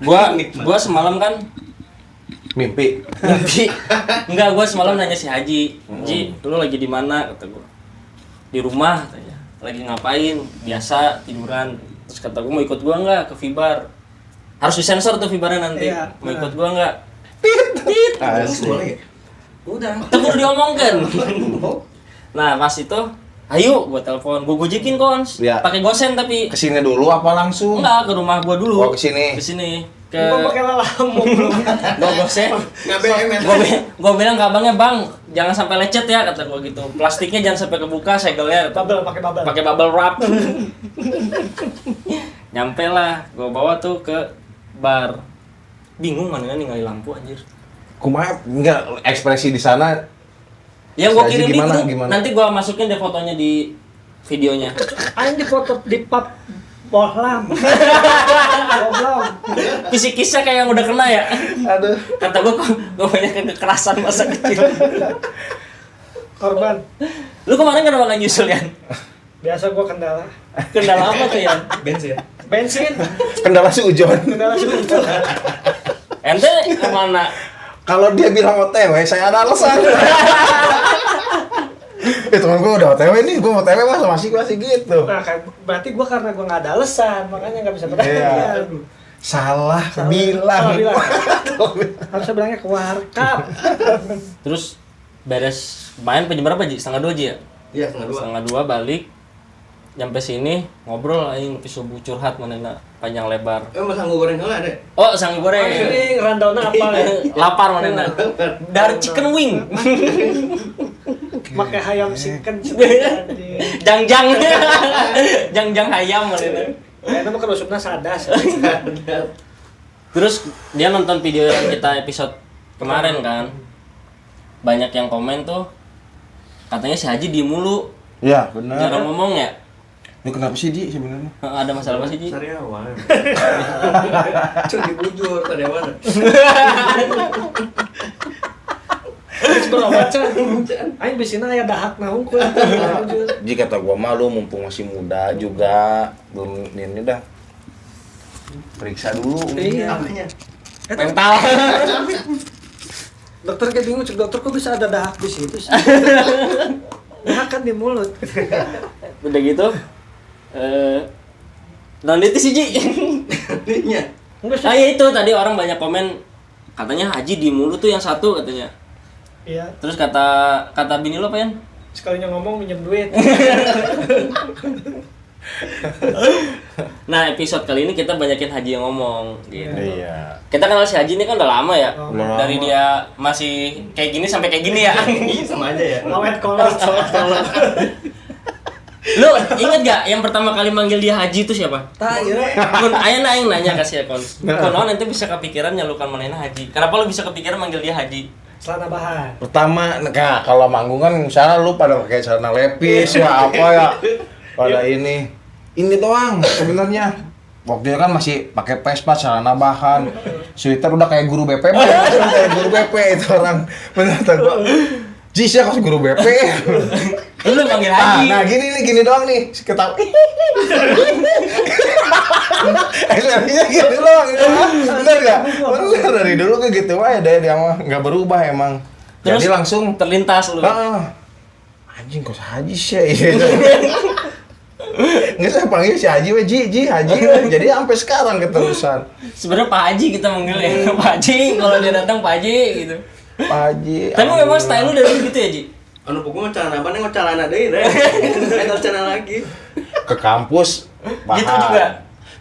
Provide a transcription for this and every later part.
Gua semalam kan Mimpi. Enggak, gua semalam nanya si Haji. Ji, lu lagi di mana? Kata gua. Di rumah katanya. Lagi ngapain? Biasa tiduran. Terus kata gua, mau ikut gua enggak ke Vibar? Harus disensor tuh Vibarnya nanti. Iya, Mau ikut gua enggak? Tit. Asli. Udah, itu udah diomongkan. Nah, pas itu, ayo gua telepon, gua gojekin Kons. Ya. Pakai gosen tapi Kesini dulu apa langsung? enggak, ke rumah gua dulu. Oh, kesini. Ke Gua pakai lalamuk belum. gua gosen. Gua bilang ke abangnya, "Bang, jangan sampai lecet ya," kata gua gitu. Plastiknya jangan sampai kebuka, segelnya Pakai bubble. pakai bubble wrap. Nyampe lah, gua bawa tuh ke bar. Bingung mana ninggalin lampu anjir. Kumaha enggak ekspresi di sana? Ya gua Haji kirim di gimana, grup. gimana? Nanti gua masukin deh fotonya di videonya. Aing di foto di pub Bohlam. Goblok. Kisi-kisah kayak yang udah kena ya. Aduh. Kata gua banyak kekerasan masa kecil. Korban. Lu kemarin kenapa nggak nyusul ya? Biasa gua kendala. Kendala apa tuh ya? Bensin. Kendala si Ujon. Kendala sebetulnya. Ente kemana? Kalau dia bilang OTW, saya ada alasan. Teman gue udah OTW nih, gue OTW masih gitu. Nah, berarti gua karena gua nggak ada alasan, makanya nggak bisa berangkat. Iya. Salah bilang. Harusnya bilangnya ke warkap. Terus beres main jam berapa Ji? 1:30 Ji ya? Iya, 1:30 balik. Nyampe sini ngobrol aing subuh curhat manehna panjang lebar. Mas sanggup goreng heula deh. Oh, sang goreng. Ini randauna apa ya? Lapar manehna. Dari chicken wing. Pakai hayam chicken. Jangjang. Jangjang hayam manehna. Kayaknya mah kalau supna sadas. Terus dia nonton video yang kita episode kemarin kan. Banyak yang komen tuh katanya si Haji diem mulu. Ya, benar. Jarang ngomong ya. Ini kenapa sih, Ji, sebenarnya? Ada masalah apa sih, Ji? Sariawan. Cuk dibujur tadi mana? Seberapa baca? Aing bisina aya dahak naon ku. Ji kata gua malu mumpung masih muda juga, belum ini dah. Periksa dulu. Iya. Apanya? Mental. Dokter kayak bingung, cek dokter kok bisa ada dahak di situ sih? Dahak kan di mulut. Udah gitu. Nanti sih, Ji. Iya. Enggak sih. Ah ya itu tadi orang banyak komen katanya Haji di mulut tuh yang satu katanya. Iya, Terus kata bini lo apa ya? sekalinya ngomong minjem duit. Nah, episode kali ini kita banyakin Haji yang ngomong gitu. Iya. Kita kenal si Haji ini kan udah lama ya. Udah Dari lama. dia masih kayak gini sampai kayak gini ya. Sama aja ya. Awet kolot. Lu inget gak yang pertama kali manggil dia Haji itu siapa? Tak, ya. Kun, ayo nanya kasih ya Kon. Kon nanti bisa kepikiran nyalukan manehna Haji. Kenapa lu bisa kepikiran manggil dia Haji? Celana bahan. Pertama, nah kalau manggung kan misalnya lu pada pakai celana lepis ya apa ya, pada ini doang sebenarnya. Waktu itu kan masih pakai Vespa, celana bahan, sweater udah kayak guru BP, kayak guru BP itu orang. Bener kata gua, Ji sih kasih guru BP. Lu manggil Haji. Nah gini doang nih, ketawa. Ekspresinya gitu doang, bener gak? Bener dari dulu kayak gitu aja deh, dia mah nggak berubah emang. Terus Jadi langsung, terlintas lu. anjing kok Haji sih, nggak saya panggil si Haji, Ji Haji, jadi sampai sekarang keterusan. Sebenarnya Pak Haji kita manggilnya. Pak Haji, kalau dia datang Pak Haji gitu. Pak Haji. Tapi memang style lu dari dulu gitu ya, Ji? Anu pokoknya celana apa nih? Celana deui deh. Ada celana lagi. Ke kampus, bahan. Gitu juga?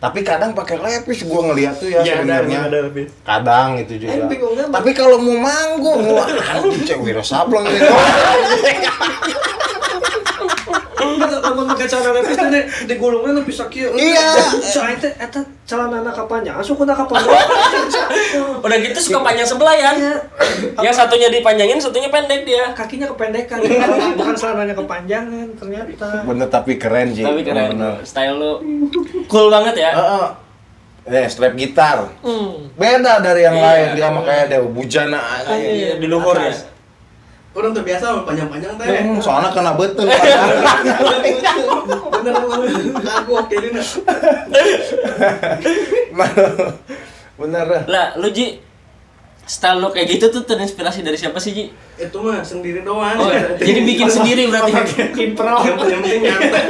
Tapi kadang pakai lepis gua ngeliat tuh ya sebenarnya. ada lebih. Kadang itu juga. Bingung nggak, Bang? Tapi kalau mau manggung, wah anjing cek Wiro Sableng gitu. Lamun pakai celana lepis teh digulungna nepi sakieu. Iya. Soalnya teh eta celana kapanjang, sukuna kapanjang. Udah gitu suka panjang sebelah ya. Iya. Yang satunya dipanjangin, satunya pendek dia. Kakinya kependekan, bukan celananya kepanjangan ternyata. Bener tapi keren Ji. Tapi keren. Bener. Style lu cool banget ya. Strap gitar. Beda dari yang Iya. lain, dia mah kayak ada bujana aja. Iya, di luhur ya. Orang terbiasa sama panjang-panjang teh. Soalnya kena betul. Bener aku waktu ini. Bener dah. Lah, lu Ji, style lu kayak gitu tuh terinspirasi dari siapa sih Ji? Itu mah sendiri doang. Oh, jadi bikin sendiri berarti. Yang penting nyantai.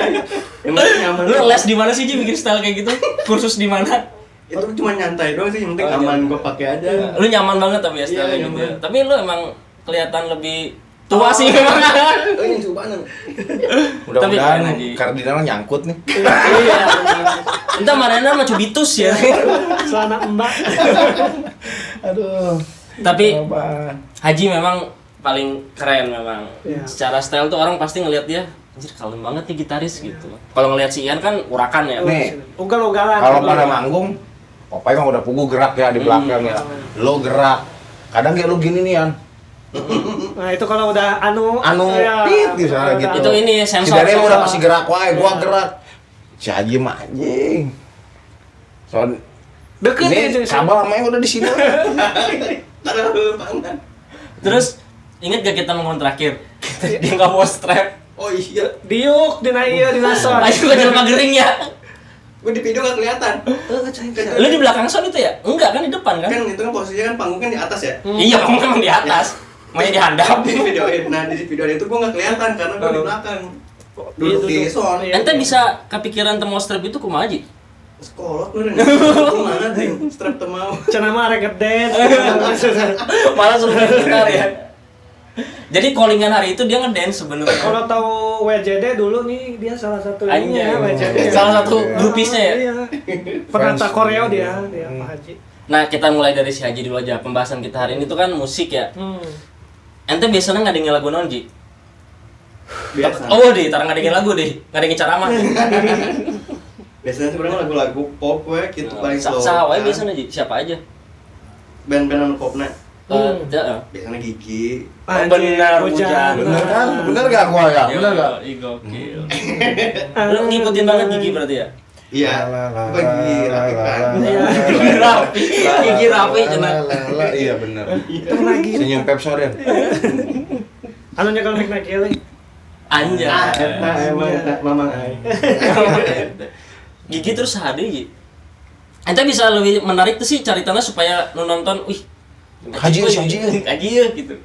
Yang penting nyaman. Lu les di mana sih Ji bikin style kayak gitu? Kursus di mana? Itu cuma nyantai doang sih, yang penting aman gue pakai aja. Lu nyaman banget tapi ya style Iya, gitu. nyaman. Tapi lu emang kelihatan lebih tua sih memang. Oh ini cubanan. Mudah-mudahan keren aja. kardinal nyangkut nih. Iya. Entah Marena sama Cubitus ya. Celana Mbak. Aduh. Tapi Coba. Haji memang paling keren memang. Iya. Secara style tuh orang pasti ngelihat dia, anjir kalem banget nih gitaris gitu. Kalau ngelihat si Ian kan urakan ya. Nih, Ugal-ugalan. kalau pada manggung, Popeye mah udah pugu gerak ya di belakang ya. Lo gerak. Kadang kayak lu gini nih, Yan. Nah, itu kalau udah anu ya, tit di sana gitu. Itu ini Si sensor. Daniel udah masih gerak wae, gua gerak. Si Haji mah anjing. Soal deket ini aja. kabel namanya udah di sini. Aduh, pandan. Terus inget gak kita ngomong terakhir? Dia nggak bawa strap. Oh iya, Diuk, dina ieu, dina son. Ayo ke jelma gering ya. gue di video gak kelihatan. Lu di belakang son itu ya? Enggak kan di depan kan? Kan itu kan posisinya kan panggung kan di atas ya. Iya, kamu kan emang di atas. Makanya dihandap. Di video nah di video itu gue nggak kelihatan karena gue di belakang. Duduk di sound. Ente bisa kepikiran temu strap itu kumaha Ji? Sekolot lu mana sih strap temau. Cenah mah rek dance. Malah suruh main gitar ya. Jadi callingan hari itu dia ngedance sebenarnya. Kalau tahu WJD dulu nih dia salah satu Anjay. ininya WJD. Salah satu grupisnya ya? Iya. Penata Fans. koreo dia Pak Haji. Nah, kita mulai dari si Haji dulu aja. Pembahasan kita hari ini tuh kan musik ya. Ente biasanya ngadengin lagu non, Ji? Biasa. Oh, deh, tarang ngadengin lagu deh. Ngadengin ceramah. Biasanya sebenarnya lagu-lagu pop we gitu paling slow. Saha wae biasanya Ji? Siapa aja? Band-bandan popna. Biasanya Gigi. Benar, Hujan. Bener kan? Bener gak gua ya? Bener gak? Gokil. Lu ngikutin banget Gigi berarti ya? Iya. Bagi rapi kan. Gigi rapi. Gigi rapi cenah. Iya bener. Lagi. Senyum Pep Soden. Anu nyekel mic naik kieu. Anjay. Eta emang eta mamang ai. Gigi terus HD Ji. Ente bisa lebih menarik tuh sih caritanya supaya lu nonton, wih, Haji ya gitu.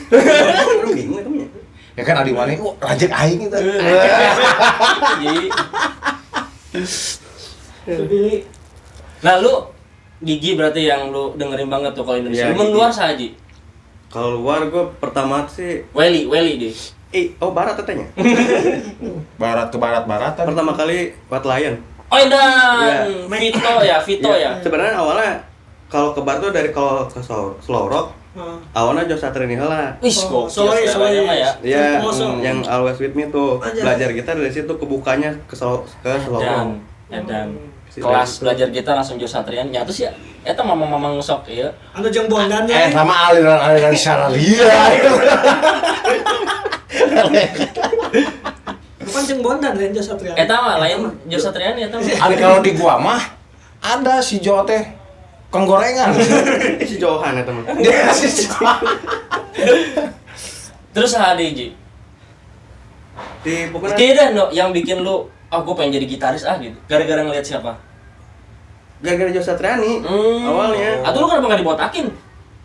Orang bingung itu punya. Ya kan Adi Mane, lanjut aing kita. Jadi, nah lu Gigi berarti yang lu dengerin banget tuh kalau Indonesia. Iya, Lu Gigi. luar sah Ji. Kalau luar gue pertama sih Welly deh. barat katanya. Barat ke barat-baratan. Pertama kali White Lion. Oh dan Iya. Vito ya. Sebenarnya awalnya kalau ke bar tuh dari kalau ke slow rock, awalnya Joe Satriani heula. Wih, gokil seleranya mah ya. Iya, Kosong. yang Always With Me tuh Aja. belajar gitar dari situ kebukanya ke slow rock. Dan kelas belajar kita langsung Jo Satrian nyatu sih ya. Eta mamang-mamang sok ieu. Anu jeung bondannya. Sama aliran-aliran Syaralia. Bukan jeung bondan lain Jos Satria. Eta mah lain Jo Satrian ya eta. Ada kalau di gua mah ada si Jo teh kenggorengan. Si Johan ya teman. Dia si Jo. Terus HD Ji. Di pokoknya Kayaknya no, yang bikin lu, gue pengen jadi gitaris gitu. Gara-gara ngeliat siapa? gara-gara Joe Satriani awalnya. Atau lu kenapa nggak dibotakin?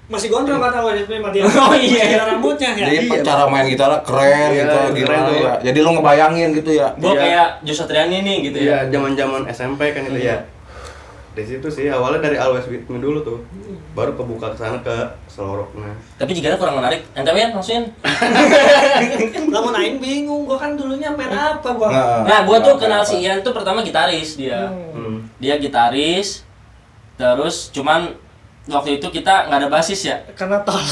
Masih gondrong kan awalnya itu dia. Oh iya. Ada rambutnya ya. Jadi Iya, cara main gitarnya keren Iya, gitu, keren gimana tuh. ya. Jadi lu ngebayangin gitu ya. Gue Iya. kayak Jo Satriani nih gitu Iya, ya. zaman-zaman SMP kan itu ya. Di situ sih awalnya dari Always With Me dulu tuh. Baru kebuka ke sana ke slow rock. Nah, Tapi jika kurang menarik. Ente ya maksudnya? Lamun aing bingung, gua kan dulunya main apa gua. Nah, gue tuh kenal si Ian tuh pertama gitaris dia. Dia gitaris. Terus cuman waktu itu kita nggak ada basis ya. Karena tolong.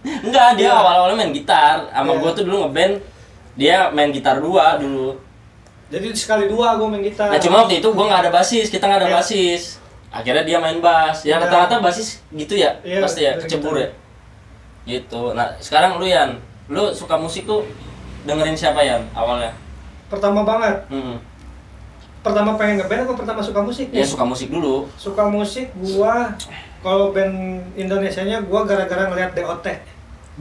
Enggak, dia Iya. awal-awalnya main gitar. Sama Iya. gue tuh dulu ngeband. Dia main gitar 2 dulu. Jadi sekali dua gua main gitar. Nah cuma waktu itu gue nggak ada basis, kita nggak ada Iya. basis. Akhirnya dia main bass. Ya Iya. rata-rata basis gitu ya, Iya, pasti ya dari kecebur gitar. ya. Gitu. Nah sekarang lu Yan, lu suka musik tuh dengerin siapa Yan awalnya? Pertama banget. Pertama pengen ngeband apa pertama suka musik? Ya suka musik dulu. Suka musik gua kalau band Indonesianya gua gara-gara ngeliat DOT.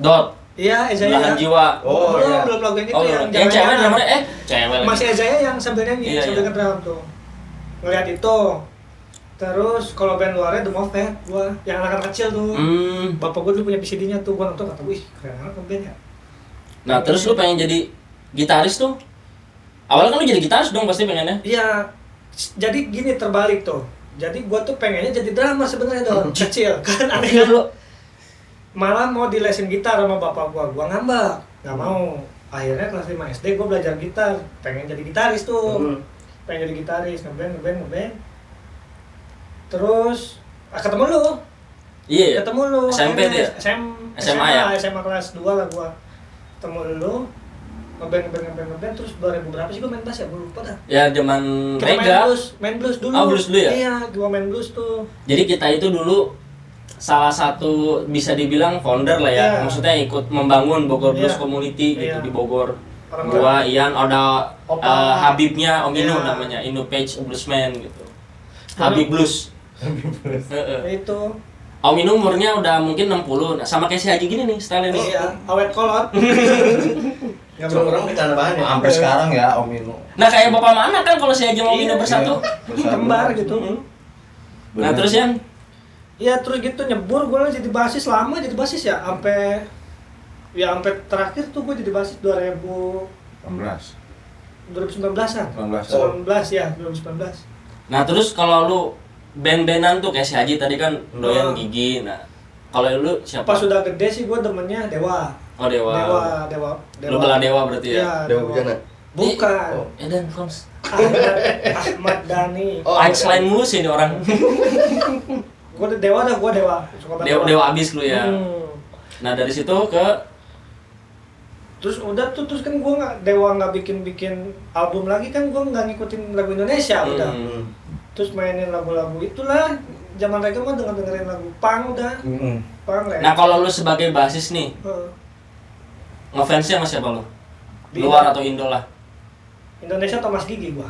Dot. Iya, Ejaya. Belahan jiwa. Oh, iya. belum lagu yang itu Oh, yang yang cewek jangan-jangan. namanya cewek lagi. Masih Ejaya yang sambil nyanyi, Iya, sambil iya. ngedrum tuh. Ngeliat itu. Terus kalau band luarnya The Moffat gua, yang anak-anak kecil tuh. Bapak gua dulu punya VCD-nya tuh, gua nonton kata, wih keren banget band ya. Nah, terus lu pengen jadi gitaris tuh? Awalnya kan lu jadi gitaris dong pasti pengennya. Iya. Jadi gini terbalik tuh. Jadi gua tuh pengennya jadi drummer sebenarnya dong, kecil. Kan aneh kan lu. Malah mau dilesin gitar sama bapak gua ngambek, nggak mau. Akhirnya kelas 5 SD gua belajar gitar, pengen jadi gitaris tuh. Pengen jadi gitaris, ngeband. Terus ketemu lu. Iya. Ketemu lu. SMP dia. SMA ya? SMA kelas 2 lah gua. Ketemu lu. Ngeband terus 2000 berapa sih gua main bass ya? Gua lupa dah. Ya zaman Kita Rega. main blues dulu. Oh, blues dulu ya? Iya, gua main blues tuh. Jadi kita itu dulu salah satu bisa dibilang founder lah ya. Iya. Maksudnya ikut membangun Bogor Blues Iya. Community gitu Iya. di Bogor. Orang Gua, Ian, ada Opa. Habibnya, Om Inu Iya. namanya, Inu Page Bluesman gitu. Habib Blues. Heeh. itu. Om Inu umurnya udah mungkin 60, nah, sama kayak si Haji gini nih style ini. Iya, awet kolot. Nggak berkurang di tanah bahan ya. Sampai sekarang ya Om Inu. Nah kayak bapak mana kan kalau si Haji sama Om Inu Iya. bersatu. Kembar gitu. Nah terus Yan, Iya, terus gitu nyebur gua jadi basis lama jadi basis ya sampai terakhir tuh gua jadi basis 16. 2019-an. 19. 19 ya, 2019. nah terus kalau lu band-bandan tuh kayak si Haji tadi kan doyan Gigi. Nah kalau lu siapa? Pas sudah gede sih gua demennya Dewa. Oh Dewa. Lu bela Dewa berarti ya? Iya, Dewa Bujana. Bukan. Oh. Edan Kons. Ahmad Dhani. Oh, Punchline mulu sih ini orang. Gua Dewa. Suka banget Dewa abis lu ya. Nah dari situ ke Terus udah tuh terus kan gua Dewa nggak bikin album lagi kan gua nggak ngikutin lagu Indonesia udah. Terus mainin lagu-lagu itulah zaman Rega mah dengerin lagu punk udah. Punk lah. Nah kalau lu sebagai basis nih, ngefansnya sama siapa lu? Luar atau Indo lah? Indonesia Thomas Gigi gua.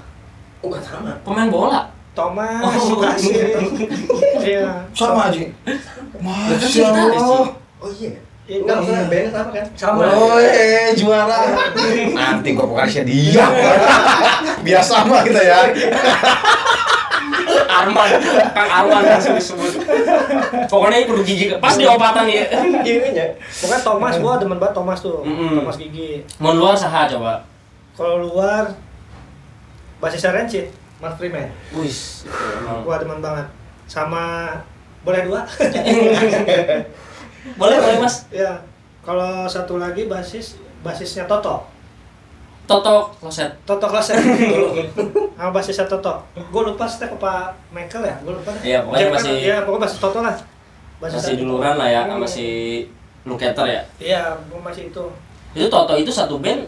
Oh, nggak sama. Pemain bola? Thomas Oh, Basir. Iya. Sama Haji. Masya Kita ada sih. Allah. Oh iya. Iya. Enggak, maksudnya bandnya sama kan? Sama. Oh, juara. Nanti gua bukan kasih dia. Biasa mah kita ya. Arman, Kang Arman langsung disebut. Pokoknya itu Gigi pas di obatan ya. Gininya. Pokoknya Thomas gua demen banget Thomas tuh. Mm-mm. Thomas Gigi. Mau luar saha coba? Kalau luar basisnya Rancid, Mark Freeman. Wis, itu emang. Gua demen banget. Sama boleh dua? Boleh Mas. Ya. Kalau satu lagi basisnya Toto. Toto Kloset. Toto Kloset. Sama basisnya Toto. Gue lupa step apa Michael ya? Gue lupa. Iya, pokoknya masih- Iya, pokoknya basis Toto lah. Masih duluran lah ya, sama si Luketer ya. Iya, gue masih itu. Itu Toto itu satu band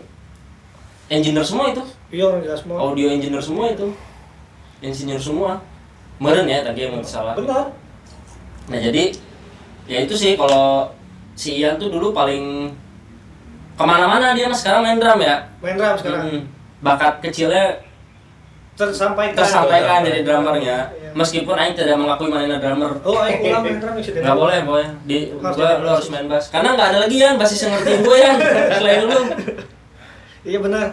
engineer semua itu. Iya, orang jelas semua. Audio engineer semua itu. Engineer semua. Meren ya tadi yang salah. Benar. Nah jadi ya itu sih kalau si Ian tuh dulu paling kemana-mana dia mas sekarang main drum ya. Main drum sekarang. Bakat kecilnya tersampaikan jadi drummernya. Iya. Meskipun Aing tidak mengakui mainnya drummer. Oh, ayo ulang main drum sih. Nggak boleh, di Harus gua jadi lu harus main bass. Karena nggak ada lagi Yan basis yang ngertiin gue Yan selain lu. Iya benar.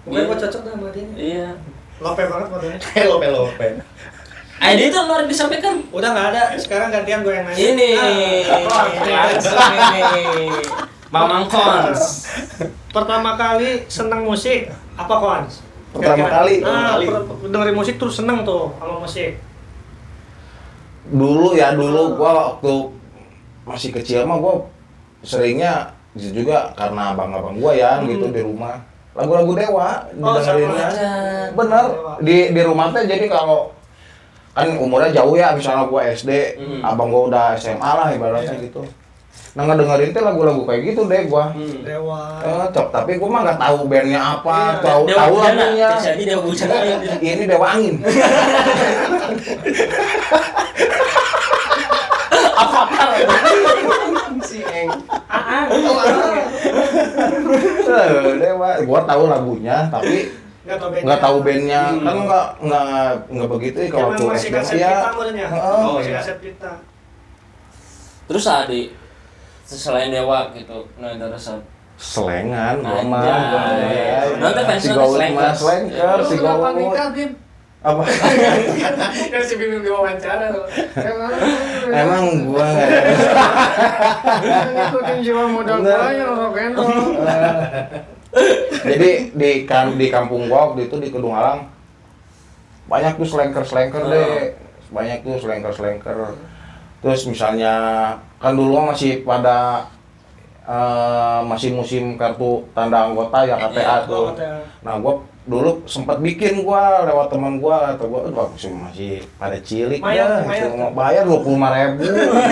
Pokoknya Iya. gue cocok dah sama dia. Iya. Lope banget modelnya. Lope. Ide itu harus disampaikan. Udah nggak ada. Sekarang gantian gue yang nanya. Ini. Ah, Langsung ini. Mamang Kons. Pertama kali seneng musik apa Kons? Pertama kali? Dengerin musik terus seneng tuh sama musik. Dulu gua waktu masih kecil mah gua seringnya juga karena abang-abang gua ya gitu di rumah. Lagu-lagu Dewa didengerinnya. Bener. Di rumah teh jadi kalau kan umurnya jauh ya, misalnya gua SD, abang gua udah SMA lah ibaratnya gitu. Nah ngedengerin teh lagu-lagu kayak gitu deh gua. Dewa. Tapi gua mah nggak tahu bandnya apa, Iya. tahu lagunya. Jadi Dewa Bujana. Ini Dewa Angin. Avatar. Si Eng. Oh, Dewa, gua tahu lagunya tapi nggak tahu bandnya. Kan nggak begitu ya kalau tuh masih SD kaset ya. pita modelnya. Oh, Masih iya. kaset pita. Terus Adi selain Dewa gitu, nah ada rasa Selengan gua mah. Anjay. Nanti fans Si nanti Gaul slankers. mah slanker, si Lu kenapa Gaul. nikah, Bim? Apa? Kan si Bim diwawancara tuh. Emang gua nggak ada. Ngikutin jiwa muda gua yang rock and roll. Jadi di kampung gua waktu itu di Kedung Alang banyak tuh slanker deh, banyak tuh slanker. Terus misalnya kan dulu masih pada masih musim kartu tanda anggota ya KTA tuh. Nah gua dulu sempat bikin gua lewat teman gua, atau gua masih pada cilik ya, cuma bayar 25.000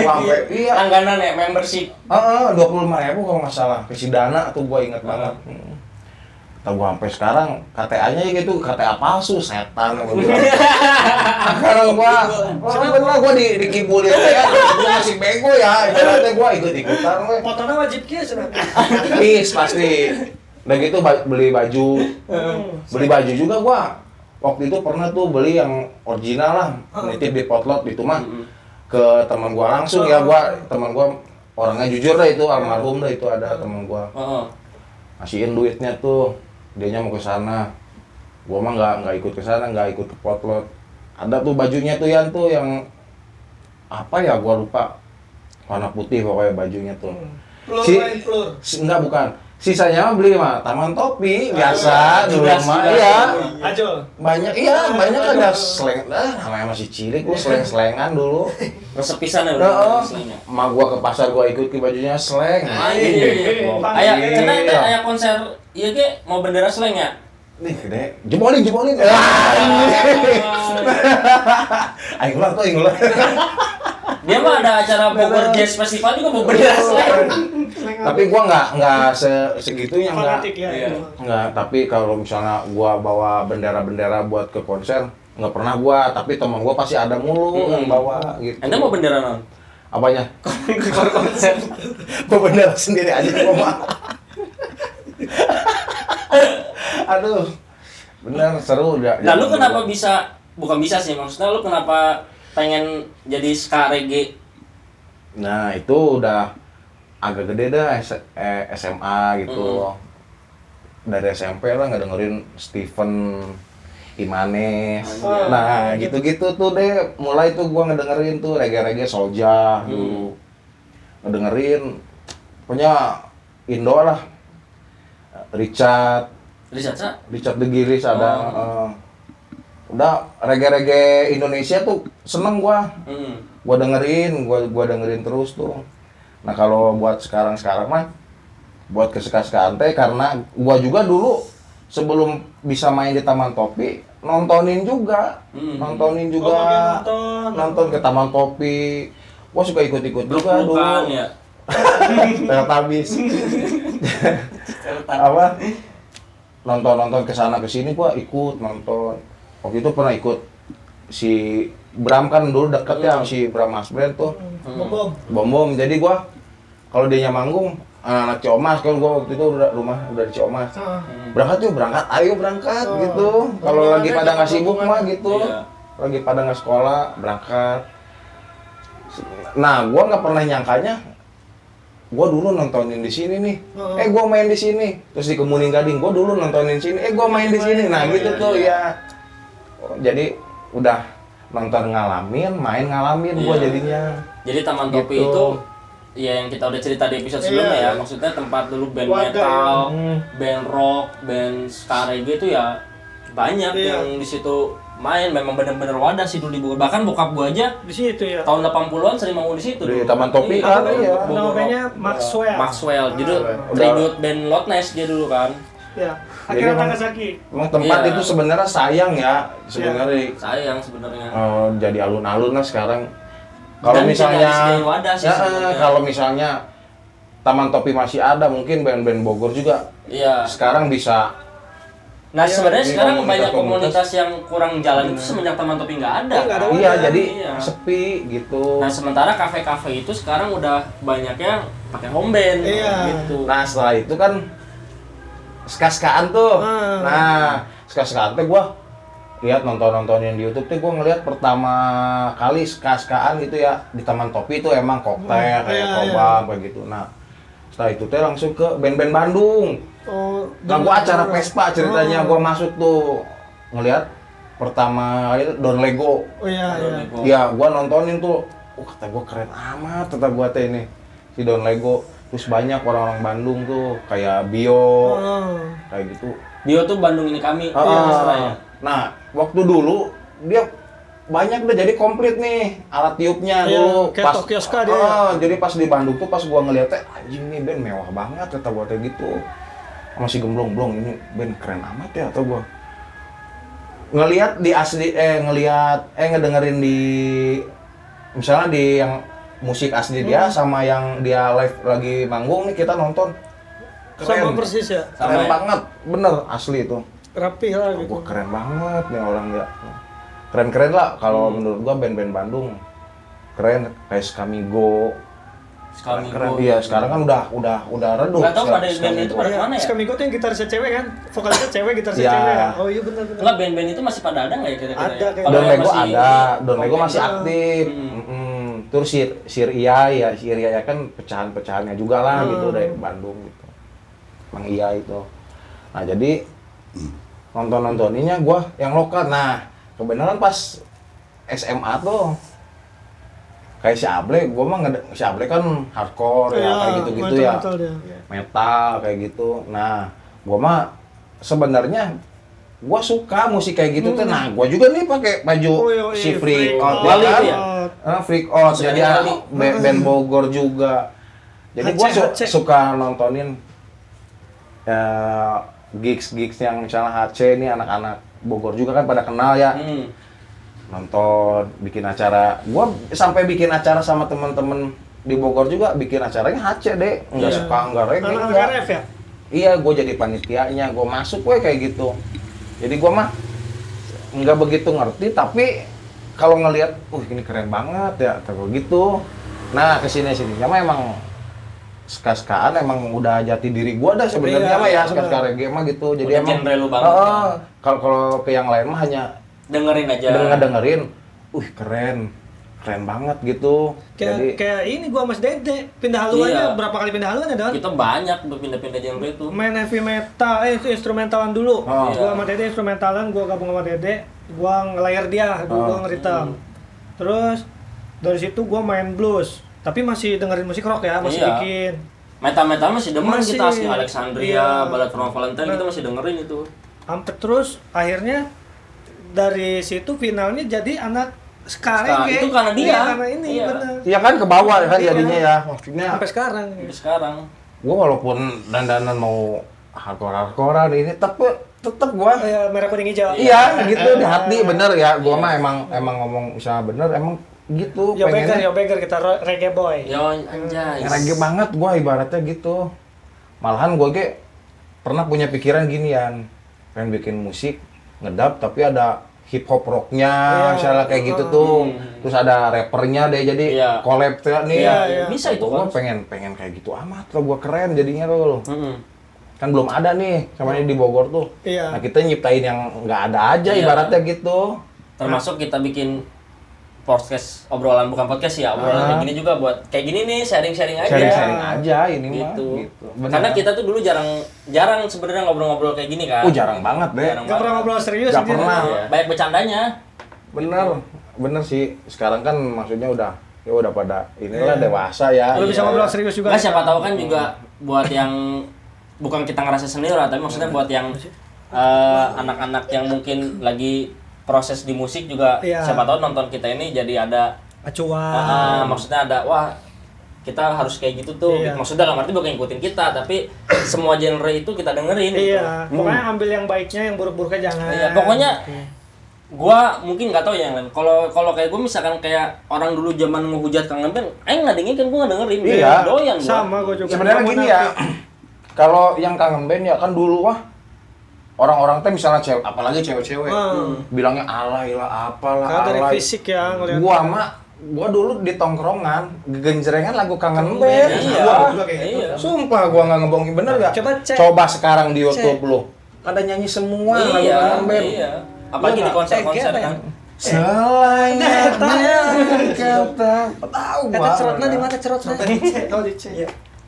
sampai iya. Langganan ya membership. 25.000 kalau nggak salah ke Sidana tuh gua ingat banget. Tahu gua sampai sekarang KTA-nya gitu, KTA palsu, setan gua bilang. Sekarang gua bener gua dikibulin ya, gua masih bego ya, ibaratnya gua ikut-ikutan we. Fotonya wajib kieu cenah. Pasti. Udah gitu beli baju. Beli baju juga gua. Waktu itu pernah tuh beli yang original lah, nitip di potlot itu mah ke teman gua langsung ya, teman gua orangnya jujur dah itu, almarhum dah itu, ada teman gua. Kasihin duitnya tuh, dianya mau ke sana. Gua mah nggak ikut ke sana, nggak ikut ke potlot. Ada tuh bajunya tuh yang apa ya, gua lupa. Warna putih pokoknya bajunya tuh. Plur. Enggak, bukan. Sisanya mah beli mah Taman Topi biasa dulu mah iya. Ajol. Banyak ada slang. Namanya masih cilik gua slang-slangan dulu. Resep pisan ya Heeh. slangnya. Ma gua ke pasar gua ikut ke bajunya slang. Aya cenah aya konser ieu ge mau bendera slang ya? Nih gede. Jebolin. Aing ulah. Dia mah ada acara Bogor Jazz Festival juga mau bendera slang. Tapi gua nggak segitunya Fanatik ya. Iya. Nggak, tapi kalau misalnya gua bawa bendera-bendera buat ke konser, nggak pernah gua, tapi teman gua pasti ada mulu yang bawa gitu. Anda mau bendera non? Apanya? Konser. Gua bendera sendiri aja gua mah. Aduh. Bener seru udah. Lalu kenapa bukan bisa sih, maksudnya lu kenapa pengen jadi ska reggae? Nah, itu udah agak gede dah SMA gitu. Dari SMP lah ngedengerin Steven Imanes. Nah, gitu-gitu tuh deh. Mulai tuh gua ngedengerin tuh reggae-reggae Soulja dulu. Ngedengerin punya Indo lah. Richard The Giris ada. Udah reggae-reggae Indonesia tuh seneng gua. Gua dengerin terus tuh. Nah, kalau buat sekarang mah buat kesukaan teh karena gua juga dulu sebelum bisa main di Taman Topi nonton ke Taman Topi. Gua suka ikut-ikut juga dulu. Ya. Teletubbies. Apa? Nonton kesana kesini gua ikut nonton. Waktu itu pernah ikut si Bram kan dulu deket ya si Bram Asbren tuh. Bom. Jadi gua kalau dia manggung anak Ciomas kan gua waktu itu rumah udah di Ciomas. Ayo berangkat gitu. Kalau lagi pada nggak sibuk mah gitu. Iya. Lagi pada nggak sekolah berangkat. Nah, gua nggak pernah nyangkanya gua dulu nontonin di sini nih. Gua main di sini. Terus di Kemuning Gading gua dulu nontonin sini. Gua main di sini. Nah, gitu tuh ya. Jadi udah nonton ngalamin, main ngalamin gua jadinya. Jadi Taman Topi Gitu. itu ya yang kita udah cerita di episode sebelumnya ya, maksudnya tempat dulu band metal, band rock, band ska reggae itu ya banyak yang di situ main, memang bener-bener wadah sih dulu di Bogor. Bahkan bokap gua aja Di situ ya. tahun 80-an sering manggung di situ Di dulu. Taman Topi kan, iya. Namanya Maxwell. Maxwell. Jadi tribute band Lotness dia dulu kan. Ya. Jadi Akira emang- Takasaki. Emang tempat Iya. itu sebenarnya sayang ya, sebenarnya Sayang sebenarnya. jadi alun-alun lah sekarang. Kalau Dan misalnya tidak disediain wadah sih sebenarnya. kalau misalnya Taman Topi masih ada, mungkin band-band Bogor juga Iya. sekarang bisa. Nah, sebenarnya di sekarang komunitas- banyak komunitas yang kurang jalan itu semenjak Taman Topi nggak ada. Nggak ada kan? Iya, jadi Iya. sepi gitu. Nah, sementara kafe-kafe itu sekarang udah banyaknya pakai home band gitu. Nah, setelah itu kan ska-skaan tuh. Nah, ska-skaan tuh gua lihat nontonin di YouTube tuh gua ngelihat pertama kali ska-skaan gitu ya di Taman Topi itu emang koktel kayak Kobam kayak gitu. Nah, setelah itu teh langsung ke band-band Bandung. Nah, gua acara Vespa ceritanya gua masuk tuh ngelihat pertama itu Don Lego. Oh iya, iya. Iya, gua nontonin tuh. Kata gua keren amat, kata gua teh ini. Si Don Lego. Terus banyak orang-orang Bandung tuh kayak Bio. Kayak gitu. Bio tuh Bandung ini kami. Nah, waktu dulu dia banyak udah jadi komplit nih alat tiupnya dulu kayak Tokyo Ska dia. Jadi pas di Bandung tuh pas gua ngeliatnya anjing nih band mewah banget kata gua kayak gitu. Masih gemblong-blong ini band keren amat ya atau gua. Ngelihat di asli ngedengerin di misalnya di yang musik asli dia sama yang dia live lagi manggung nih kita nonton. Sama persis ya. Keren banget, bener asli itu. Rapi lah gitu. Wah keren banget nih orang ya. Keren-keren lah kalau menurut gua band-band Bandung. Keren kayak Skamigo. Keren. Iya, sekarang kan udah redup. Enggak tahu pada band itu pada mana ya? Skamigo tuh yang gitarisnya cewek kan? Vokalisnya cewek, gitarisnya Iya. cewek ya? Oh iya benar. Enggak, band-band itu masih pada ada nggak ya kira-kira? Ada, ya? kayak Kalau Don yang Lego masih- ada, Don Lego masih Ada. aktif. Terus Sir Iya ya kan pecahan-pecahannya juga lah gitu dari Bandung gitu. Mang Iya itu. Nah jadi nonton-nontoninnya gua yang lokal. Nah kebenaran pas SMA tuh kayak si Able, gua mah si Able kan hardcore ya kayak gitu-gitu ya. Metal kayak gitu. Nah, gua mah sebenarnya gua suka musik kayak gitu tuh. Nah, gua juga nih pakai baju si Freak Out Wali kan. itu ya? Freak Out Sudah jadi Wali. band Bogor juga. Jadi gua suka nontonin gigs yang misalnya HC nih anak-anak Bogor juga kan pada kenal ya. Nonton, bikin acara. Gua sampai bikin acara sama temen-temen di Bogor juga bikin acaranya HC deh. Enggak suka enggak reggae. Anak-anak RF ya? Iya, gue jadi panitianya, gue masuk gue kayak gitu. Jadi gue mah nggak begitu ngerti, tapi kalau ngelihat, ini keren banget ya, atau gitu. Nah kesini-sininya mah emang ska-skaan emang udah jati diri gue dah sebenarnya mah ya ska-ska reggae mah gitu. Jadi Udah emang genre lu banget, kan? kalau ke yang lain mah hanya dengerin aja. dengerin, keren banget gitu. Kayak ini gua Mas Dede, pindah haluannya Iya. berapa kali pindah haluan ada? Kita banyak berpindah-pindah genre itu. Main heavy metal, instrumentalan dulu. Oh. Gua sama Dede instrumentalan, gua gabung sama Dede, gua nge-layer dia, gua ngeritem. Terus dari situ gua main blues, tapi masih dengerin musik rock ya, masih Iya. bikin. Metal-metal masih demen Masih. kita asli Alexandria, Iya. Ballad from Valentine kita masih dengerin itu. Sampai terus akhirnya dari situ finalnya jadi anak ska Ska, reggae. itu karena dia. Iya, karena ini Iya. benar. Iya kan ke bawah kan Iya. jadinya ya, maksudnya. Sampai sekarang. Sampai sekarang. Gue walaupun dandanan mau hardcore-hardcorean ini tetep gue Merah kuning hijau. iya gitu di hati bener ya. Gue mah emang ngomong misalnya bener emang gitu Yo pengennya Beggar kita reggae boy. Yo anjay. reggae banget gue ibaratnya gitu. Malahan gue pernah punya pikiran ginian, pengen bikin musik ngedub tapi ada hip hop rocknya misalnya kayak gitu tuh. Terus ada rappernya deh jadi Iya. collab tuh nih. Iya. Bisa itu Gue kan. pengen kayak gitu amat loh, gue keren jadinya loh. Mm-mm. Kan belum ada nih sama ini di Bogor tuh. Iya. Nah kita nyiptain yang nggak ada aja Iya. ibaratnya gitu. Termasuk kita bikin podcast, obrolan bukan podcast ya, obrolan kayak gini juga buat kayak gini nih sharing-sharing aja. Sharing-sharing aja ini mah. Gitu. Gitu. Bener. Karena kita tuh dulu jarang sebenarnya ngobrol-ngobrol kayak gini kan. Jarang banget deh. Jarang Gak pernah banget. ngobrol serius Gak anjir. pernah. Iya. Banyak bercandanya. Bener sih. Sekarang kan maksudnya udah pada inilah dewasa ya. Lu bisa Iya. ngobrol serius juga. Nggak, siapa tahu kan juga buat yang bukan kita ngerasa senior lah, tapi maksudnya buat yang anak-anak yang mungkin lagi proses di musik juga, Iya. siapa tahu nonton kita ini jadi ada Acuan. maksudnya ada wah kita harus kayak gitu tuh. Iya. Maksudnya dalam arti bukan ngikutin kita, tapi semua genre itu kita dengerin. Iya, Gitu. pokoknya ambil yang baiknya, yang buruk-buruknya jangan. Iya, pokoknya gua mungkin nggak tahu ya yang lain. Kalau kayak gua misalkan kayak orang dulu zaman menghujat Kangen Band, nggak dingin kan gua nggak dengerin. Iya. Doyan gua. Sama gua juga. Sebenarnya gini ya. Kalau yang Kangen Band ya kan dulu orang-orang teh misalnya cewek, apalagi cewek-cewek, bilangnya alay lah, apalah, Karena dari alay. fisik ya ngeliat. Gua dulu di tongkrongan, genjrengan lagu Kangen Band. Iya. Gua, Iya. sumpah gua nggak ngebohongin, bener gak? Coba cek. Sekarang di YouTube lu, pada nyanyi semua lagu Iya, Kangen Band. iya. Apalagi Iya di nggak? konser-konser kan. Selayaknya kata, tahu gua. Cerotnya di mana cerotnya? Oh di C.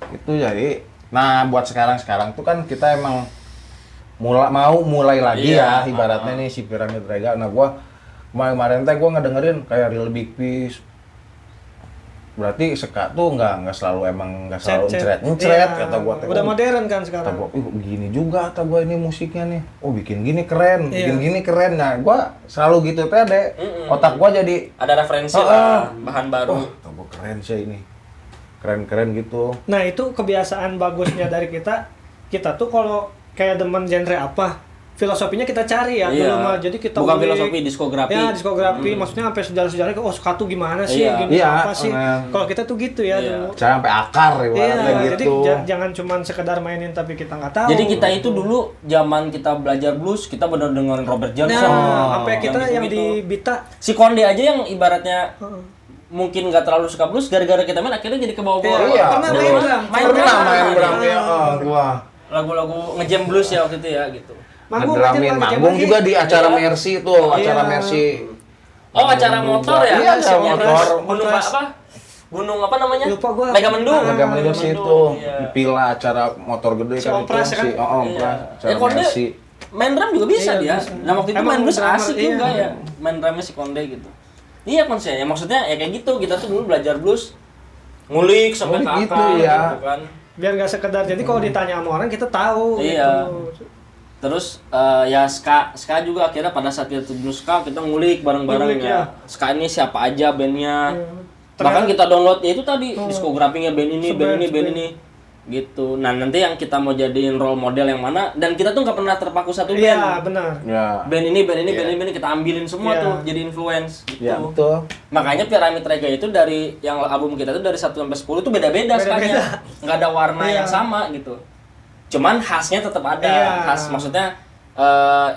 Itu jadi, nah buat sekarang tuh kan kita emang mulai lagi Iya, ya ibaratnya nih si Piramid Rega. Nah gua kemarin teh gua ngedengerin kayak Real Big Fish. Berarti ska tuh nggak selalu Cet-cet. encret Iya. kata gua teh. Udah Oh, modern kan kata sekarang. gua, begini juga kata gua ini musiknya nih. Oh bikin gini keren, Iya. bikin gini keren. Nah gua selalu gitu teh deh. Otak gua jadi Ada referensi Oh, lah, bahan baru. kata gua keren sih ini. Keren gitu. Nah itu kebiasaan bagusnya dari kita. Kita tuh kalau kayak demen genre apa, filosofinya kita cari ya Iya. dulu mah. Jadi kita Bukan ulik. filosofi, diskografi. Ya diskografi, maksudnya sampai sejarah-sejarah. Oh ska tuh gimana sih? Iya. Gini Iya, apa sih? Kalau kita tuh gitu ya Iya. dulu. Cara sampai akar Iya, ibaratnya jadi gitu. jangan cuman sekedar mainin tapi kita nggak tahu. Jadi kita itu dulu zaman kita belajar blues, kita bener dengerin Robert Johnson. Nah, sampai kita yang gitu-gitu. di Bita. Si Konde aja yang ibaratnya mungkin nggak terlalu suka blues, gara-gara kita main akhirnya jadi ke bawah-bawah. Iya, Pernah dulu. main drum. Main Pernah drum. main drum ya. Gua Lagu-lagu ngejam blues ya waktu itu ya gitu. ngedramin manggung juga di acara Iya. Mercy tuh, acara Iya. Mercy. Oh, acara motor ya? Iya, acara Yang motor. Gunung apa? Gunung apa namanya? Lupa gua. Megamendung. Megamendung situ, Iya. di Pila acara motor gede Si kan Ompras itu kan? si Iya. Ompras, Ya acara Konde Mercy. main drum juga bisa Iya, dia. bisa. Nah waktu itu Emang main blues drummer, asik iya. juga ya. Main drumnya si Konde gitu. Iya konsepnya. Ya maksudnya ya kayak gitu. Kita tuh dulu belajar blues ngulik sampai ke Ngulik gitu, akar ya. gitu kan. Biar nggak sekedar. Jadi kalau ditanya sama orang kita tahu. Iya. Gitu. Terus ya ska juga akhirnya pada saat kita dulu ska kita ngulik bareng-bareng Ngulik, ya. ya. Ska ini siapa aja bandnya. Iya. Bahkan kita download ya itu tadi diskografinya band ini, band ini, band Seband. ini gitu. Nah nanti yang kita mau jadiin role model yang mana dan kita tuh nggak pernah terpaku satu band. Iya benar. Ya. Band ini, band ini, band ini, band ini kita ambilin semua Iya. tuh jadi influence gitu. Ya betul. Makanya Piramid Rega itu dari yang album kita tuh dari 1 sampai 10 tuh beda-beda Beda-beda. skanya. Nggak ada warna Iya. yang sama gitu. Cuman khasnya tetap ada. Iya. Khas maksudnya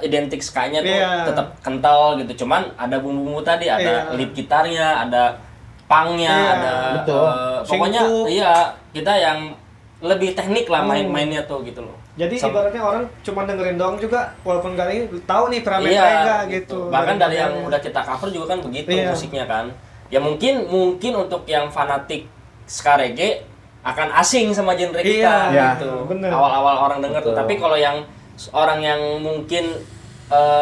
identik skanya tuh Iya. tetap kental gitu. Cuman ada bumbu-bumbu tadi, ada Iya. lead gitarnya, ada pangnya, Iya, ada betul. pokoknya Singkup. iya kita yang lebih teknik lah main-mainnya tuh gitu loh. Jadi Sam- ibaratnya orang cuma dengerin doang juga walaupun gak ini tahu nih Piramid Iya, Rega gitu. Bahkan dari yang modelnya. udah kita cover juga kan begitu Iya. musiknya kan. Ya mungkin untuk yang fanatik ska reggae akan asing sama genre kita Iya, gitu. bener. Awal-awal orang denger tuh. Betul. Tapi kalau yang orang yang mungkin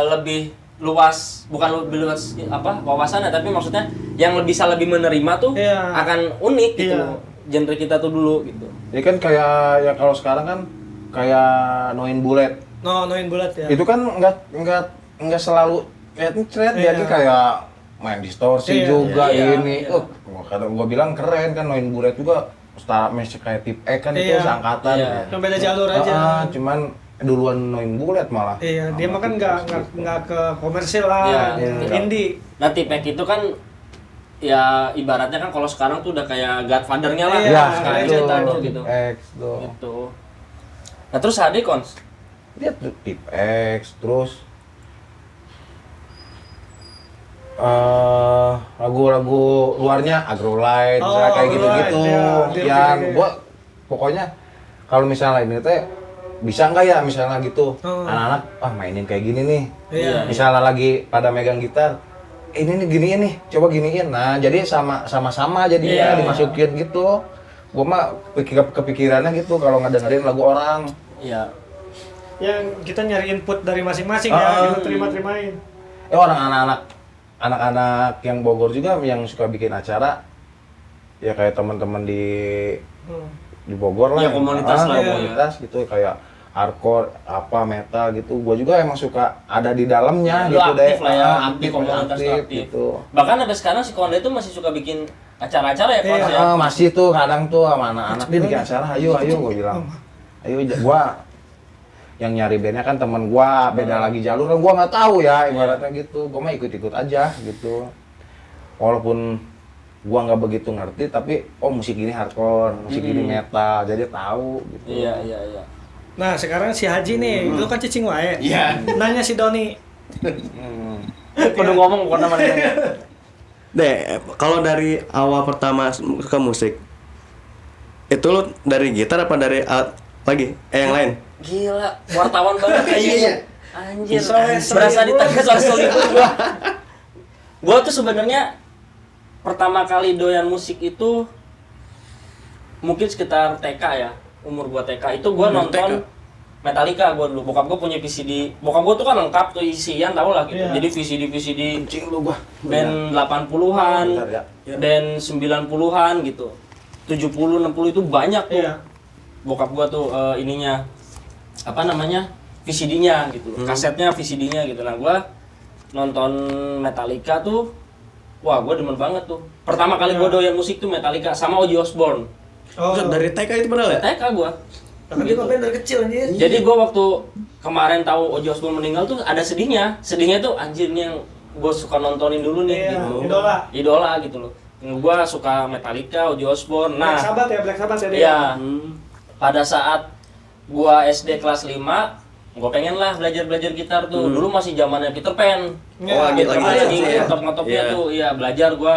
lebih luas, bukan lebih luas apa wawasannya, tapi maksudnya yang bisa lebih menerima tuh Iya. akan unik gitu. Iya. Genre kita tuh dulu gitu. Ini kan kayak ya kalau sekarang kan kayak Noin Bullet. Noin bulat ya. Itu kan nggak selalu encret Iya. jadi kayak main distorsi Iya, juga iya, ini. iya. Gua bilang keren kan Noin Bullet juga start masih kayak tip E kan itu Iya. seangkatan. Iya. Cuma beda jalur aja. Cuman duluan Noin Bullet malah. Iya, dia mah kan nggak ke komersil Iya. lah, Iya. indie. Nah, Tipek itu kan ya ibaratnya kan kalau sekarang tuh udah kayak godfather-nya lah. Iya, Ya, sekarang legend cerita aja. tuh gitu. X tuh. Gitu. Nah, terus HD Kons. Dia tuh tip X terus lagu-lagu luarnya Agrolight, Oh, misalnya kayak Agrolight, gitu-gitu. iya. Dia Yang kayak- gua pokoknya kalau misalnya ini teh bisa nggak ya misalnya gitu Oh. anak-anak mainin kayak gini nih. Iya. Misalnya lagi pada megang gitar, ini nih giniin nih, coba giniin. Nah, jadi sama-sama jadinya Iya. dimasukin gitu. Gua mah kepikirannya gitu kalau ngedengerin lagu orang. Iya. Yang kita nyari input dari masing-masing Ah, ya, kita terima-terimain. Orang anak-anak yang Bogor juga yang suka bikin acara ya kayak teman-teman di Bogor lah. Ya, komunitas lah, komunitas gitu kayak hardcore apa metal gitu. Gua juga emang suka ada di dalamnya Lu gitu aktif deh. lah ya, Aktif, di komunitas aktif aktif. gitu. Bahkan sampai sekarang si Konde itu masih suka bikin acara-acara ya, Kons Iya. ya. Masih tuh kadang tuh sama anak-anak dia bikin acara, ayo gua bilang. Ayo gua yang nyari bandnya kan teman gua beda lagi jalur kan gua nggak tahu ya ibaratnya gitu. Gua mah ikut-ikut aja gitu. Walaupun gua nggak begitu ngerti tapi musik ini hardcore, musik ini metal, jadi tahu gitu. Iya, iya, iya. Nah, sekarang si Haji nih, lu kan cicing wae. Iya. Nanya si Doni, Kudu ngomong bukan nama dia. Deh, kalau dari awal pertama ke musik, itu lu dari gitar apa dari alat lagi? Yang lain? Gila, wartawan banget kayaknya. Iya. Anjir, Soalnya berasa selingkuh. ditanya soal selingkuh gua. Gua tuh sebenarnya pertama kali doyan musik itu mungkin sekitar TK ya. Umur gua TK itu gua Umur nonton TK? Metallica gua dulu. Bokap gua punya VCD. Bokap gua tuh kan lengkap tuh isian tau lah gitu. Iya. Jadi VCD Kencing lu gua. band 80-an, Bentar ya. band 90-an gitu. 70, 60 itu banyak tuh. Iya. Bokap gua tuh ininya apa namanya? VCD-nya gitu. Kasetnya VCD-nya gitu. Nah, gua nonton Metallica tuh wah, gua demen banget tuh. Pertama kali gua doyan musik tuh Metallica sama Ozzy Osbourne. Oh. Buset, dari TK itu padahal ya? TK gua. Tapi dia ngeband dari kecil anjir. Jadi gua waktu kemarin tahu Ozzy Osbourne meninggal tuh ada sedihnya. Sedihnya tuh anjir nih yang gua suka nontonin dulu nih Iya, gitu. idola. Idola gitu loh. Gua suka Metallica, Ozzy Osbourne. Black Nah, Sabbath ya, Black Sabbath ya dia. iya. Pada saat gua SD kelas 5, gua pengen lah belajar gitar tuh. Dulu masih zamannya Peter Pan. Iya. Oh, lagi Lagi ya. ngetop-ngetopnya Iya. tuh. Iya, belajar gua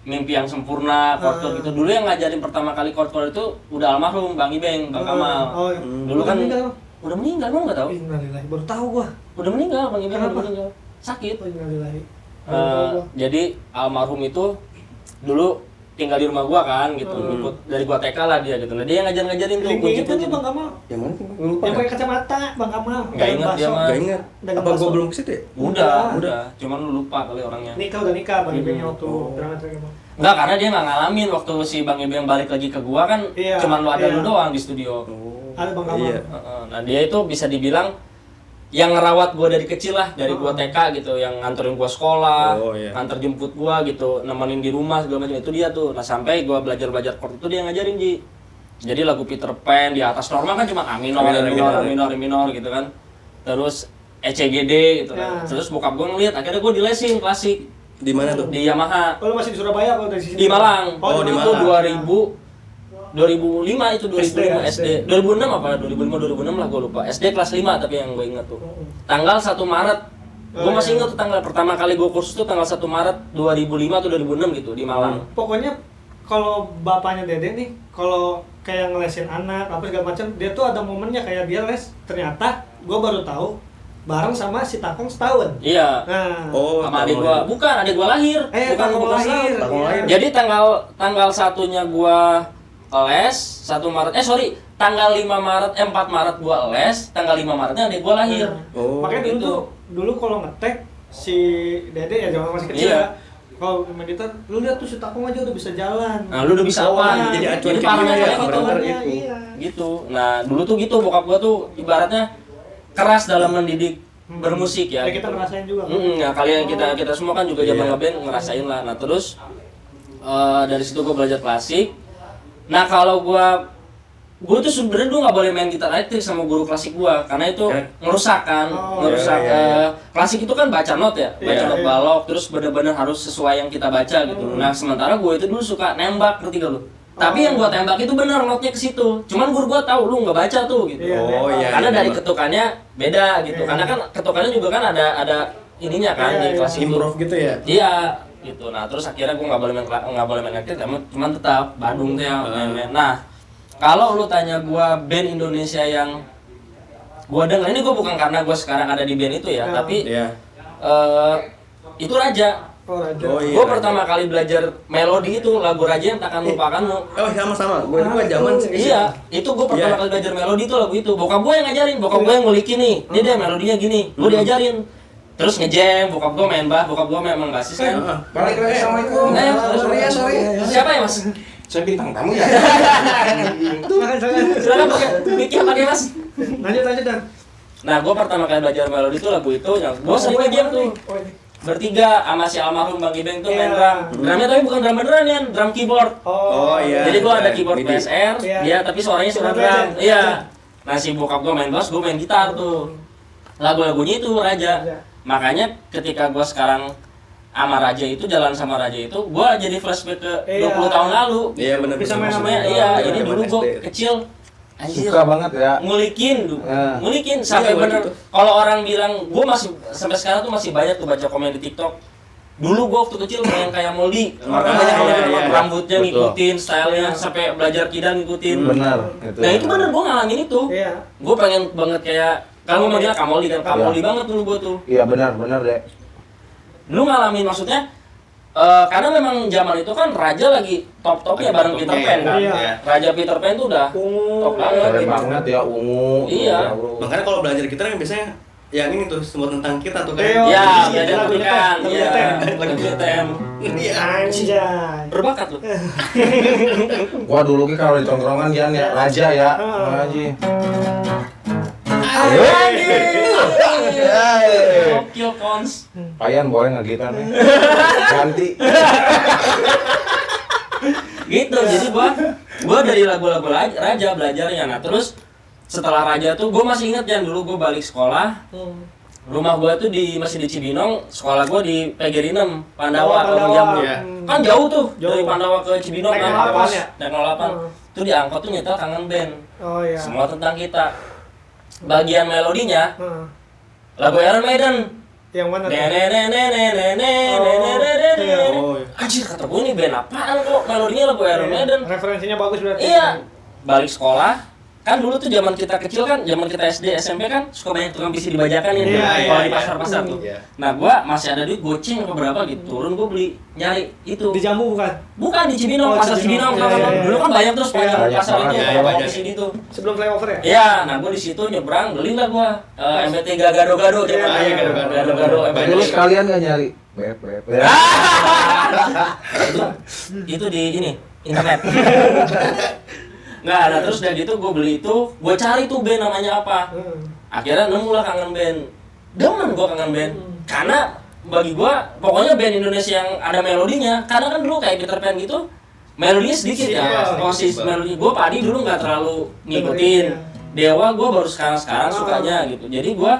mimpi yang sempurna, chord-chord gitu. Dulu yang ngajarin pertama kali chord-chord itu udah almarhum Bang Ibeng, Bang Kamal. Oh, Dulu kan meninggal. udah meninggal, lu nggak tahu? Innalillahi, baru tahu gua. Udah meninggal, Bang Ibeng udah Kenapa? meninggal. Sakit. Oh, innalillahi. Jadi almarhum itu dulu tinggal di rumah gua kan gitu, ikut dari gua TK lah dia gitu. Nah, dia yang ngajarin tuh Link itu kunci-kunci. tuh Bang Kamal. Yang mana sih? Gue lupa. Yang pakai kacamata, Bang Kamal. Nggak ingat dia mah. Gak ingat. Dengan Apa gue bakso. belum ke situ ya? Udah. Cuman lu lupa kali orangnya. Nikah udah nikah Bang Ibengnya waktu drama Kamal. Enggak, karena dia nggak ngalamin waktu si Bang Ibeng balik lagi ke gua kan, Iya, cuman lu ada iya. lu doang di studio. Ada Bang Kamal. Iya. Nah, dia itu bisa dibilang yang ngerawat gua dari kecil lah, dari gua TK gitu, yang nganterin gua sekolah, Oh, iya. nganter jemput gua gitu, nemenin di rumah segala macam, itu dia tuh. Nah, sampai gua belajar chord itu dia ngajarin, Ji. Jadi lagu Peter Pan di atas normal kan cuma A minor, A minor gitu kan. Terus ECGD gitu kan. Ya. Terus bokap gua ngeliat, akhirnya gua dilesin klasik Di mana tuh? di Yamaha. Oh, lu masih di Surabaya apa dari sini? Di Malang. Oh, di di Itu Malang. 2005 itu 2005 SD ya, SD. 2006 apa 2005 lah gue lupa. SD kelas 5 tapi yang gue inget tuh. Tanggal 1 Maret. Gue masih inget tuh tanggal pertama kali gue kursus tuh tanggal 1 Maret 2005 atau 2006 gitu di Malang. Pokoknya kalau bapaknya Dede nih, kalau kayak ngelesin anak apa segala macam, dia tuh ada momennya kayak dia les. Ternyata gue baru tahu bareng sama si Takong setahun. Iya. Nah, Oh, Sama adik tahu gua, ya. bukan adik gua lahir. Takong lahir. setahun. Takong lahir. Jadi tanggal satunya gua les 1 Maret. Tanggal 5 Maret 4 Maret gua les, tanggal 5 Maretnya adik gua lahir. Oh, makanya gitu. dulu kalau ngetek si Dede ya zaman masih kecil Iya. ya. Kalau main gitar, lu lihat tuh si Takong aja udah bisa jalan. Nah, lu udah bisa Oh, apa? jadi acuan ke parameternya dia, gitu. parameter Iya, itu. iya. Gitu. Nah, dulu tuh gitu bokap gua tuh ibaratnya keras dalam mendidik bermusik ya. Kita ngerasain juga. kan? Nah, kalian kita semua kan juga zaman Iya. ngeband ngerasain lah. Nah, terus dari situ gua belajar klasik. Nah, kalau gua tuh sebenarnya dulu nggak boleh main gitar elektrik sama guru klasik gua karena itu ngerusak kan, ngerusak. Klasik itu kan baca not ya, baca not balok, terus benar-benar harus sesuai yang kita baca gitu. Nah, sementara gua itu dulu suka nembak, ngerti gak lu? Tapi yang gua tembak itu benar notnya ke situ. Cuman guru gua tahu lu nggak baca tuh gitu. Iya, Oh, iya. Karena iya, dari Pak. ketukannya beda gitu. Karena kan ketukannya juga kan ada ininya kan Iya, di iya. kelas itu. Improve gitu ya? Iya, gitu. Nah, terus akhirnya gue nggak boleh main elektrik, cuman tetap Bandung tuh yang main. Nah, kalau lu tanya gue band Indonesia yang gue denger, ini gue bukan karena gue sekarang ada di band itu ya, tapi Iya. itu Raja. Oh, Raja. Oh, iya. Gue pertama kali belajar melodi itu lagu Raja yang takkan lupakanmu. Oh, sama-sama. Gue juga zaman Iya, itu gue pertama Iya. kali belajar melodi itu lagu itu. Bokap gue yang ngajarin, bokap gue yang ngulikin nih. Ini dia melodinya gini, gue diajarin. Terus ngejam, bokap gue main bass, bokap gue memang bassis kan. Balik lagi, assalamualaikum. Sorry. Siapa ya mas? Saya bintang tamu ya. Silakan pakai mic-nya pakai mas. Lanjut Dan. Nah, gue pertama kali belajar melodi itu lagu itu, yang gue sering ngejam tuh. Oh, ini. Bertiga sama si almarhum Bang Ibeng tuh main Iya. drum. Drumnya tapi bukan drum beneran ya, drum keyboard. Oh, iya. Jadi gua ada Iya, keyboard MIDI. PSR, Iya. dia tapi suaranya suara Keyboard drum. aja. Iya. Nah, si bokap gua main bass, gua main gitar tuh. Lagu-lagunya itu Raja. Raja. Makanya ketika gua sekarang sama Raja itu, jalan sama Raja itu, gua jadi flashback ke Iya. 20 tahun lalu. Iya, benar. Bisa main sama Maksudnya yang iya, doang. jadi Zaman dulu gua SD. kecil anjir, Suka banget ya. ngulikin sampai Iya, gua bener. gitu. Kalau orang bilang, gua masih sampai sekarang tuh masih banyak tuh baca komen di TikTok. Dulu gua waktu kecil pengen kayak Moldy, makanya banyak iya, yang iya. rambutnya Betul. ngikutin, stylenya sampai belajar kidang ngikutin. Benar. Nah itu bener gua ngalamin itu. Iya. Gua pengen banget kayak kalau mau bilang Kamoli kan Kamoli banget dulu gua tuh. Iya benar deh. Lu ngalamin maksudnya Karena memang zaman itu kan Raja lagi top-topnya bareng Peter Pan kan. Iya. Raja Peter Pan tuh udah top banget. Keren gitu. banget ya, ungu. Iya. Makanya kalau belajar gitar kan biasanya yang ini tuh semua tentang kita tuh kan. Iya. Ya, Iya, belajar lagunya kan. Tem, Iya, lagunya lagu Tem. Iya. Anjay. Berbakat lu. Gua dulu ki kalau di tongkrongan Jan ya, Raja ya. Haji. Gokil Kons. Payan boleh ngegitar nih. Ganti. Gitu, jadi gua dari lagu-lagu Raja belajarnya. Nah, terus setelah Raja tuh gua masih inget ya dulu gua balik sekolah. Rumah gua tuh masih di Cibinong, sekolah gua di PGRI 6, Pandawa, Pandawa. Kampung Jambu. Iya. Kan jauh tuh Jauh. dari Pandawa ke Cibinong Naik kan 08 harus ya? naik 08. Tuh di angkot tuh nyetel Kangen Band. Oh iya. Semua tentang kita. Bagian melodinya Heeh. lagu Iron Maiden. Yang mana tuh? Oh, iya. Anjir, kata gue ini band apaan kok melodinya lagu Iron Maiden. Referensinya bagus berarti. Iya, balik sekolah kan dulu tuh zaman kita kecil kan, zaman kita SD SMP kan suka banyak tukang PC dibajakan ya, Iya, kalau iya, di pasar-pasar tuh. Iya. Nah gua masih ada duit goceng apa berapa gitu, turun gua beli nyari itu. Di Jambu bukan? Bukan di Cibinong, Oh, pasar Cibinong. Cibinong. Iya, iya, Dulu kan banyak terus iya, banyak banyak pasar banget, ini iya, ya, banyak. di sini tuh. Sebelum flyover ya? Iya, nah gua di situ nyebrang belilah gua MBT Gado-Gado Iya, zaman iya, Gado-Gado. Gado-Gado MBT. Dulu sekalian nggak nyari. Beb. Itu di ini internet. Nggak, nah terus udah gitu gue beli itu, gue cari tuh band namanya apa. Akhirnya nemu lah Kangen Band. Demen gue Kangen Band. Karena bagi gue, pokoknya band Indonesia yang ada melodinya. Karena kan dulu kayak Peter Pan gitu, melodinya sedikit ya. Posisi melodi gue Padi dulu nggak terlalu ngikutin. Dewa gue baru sekarang sukanya gitu. Jadi gue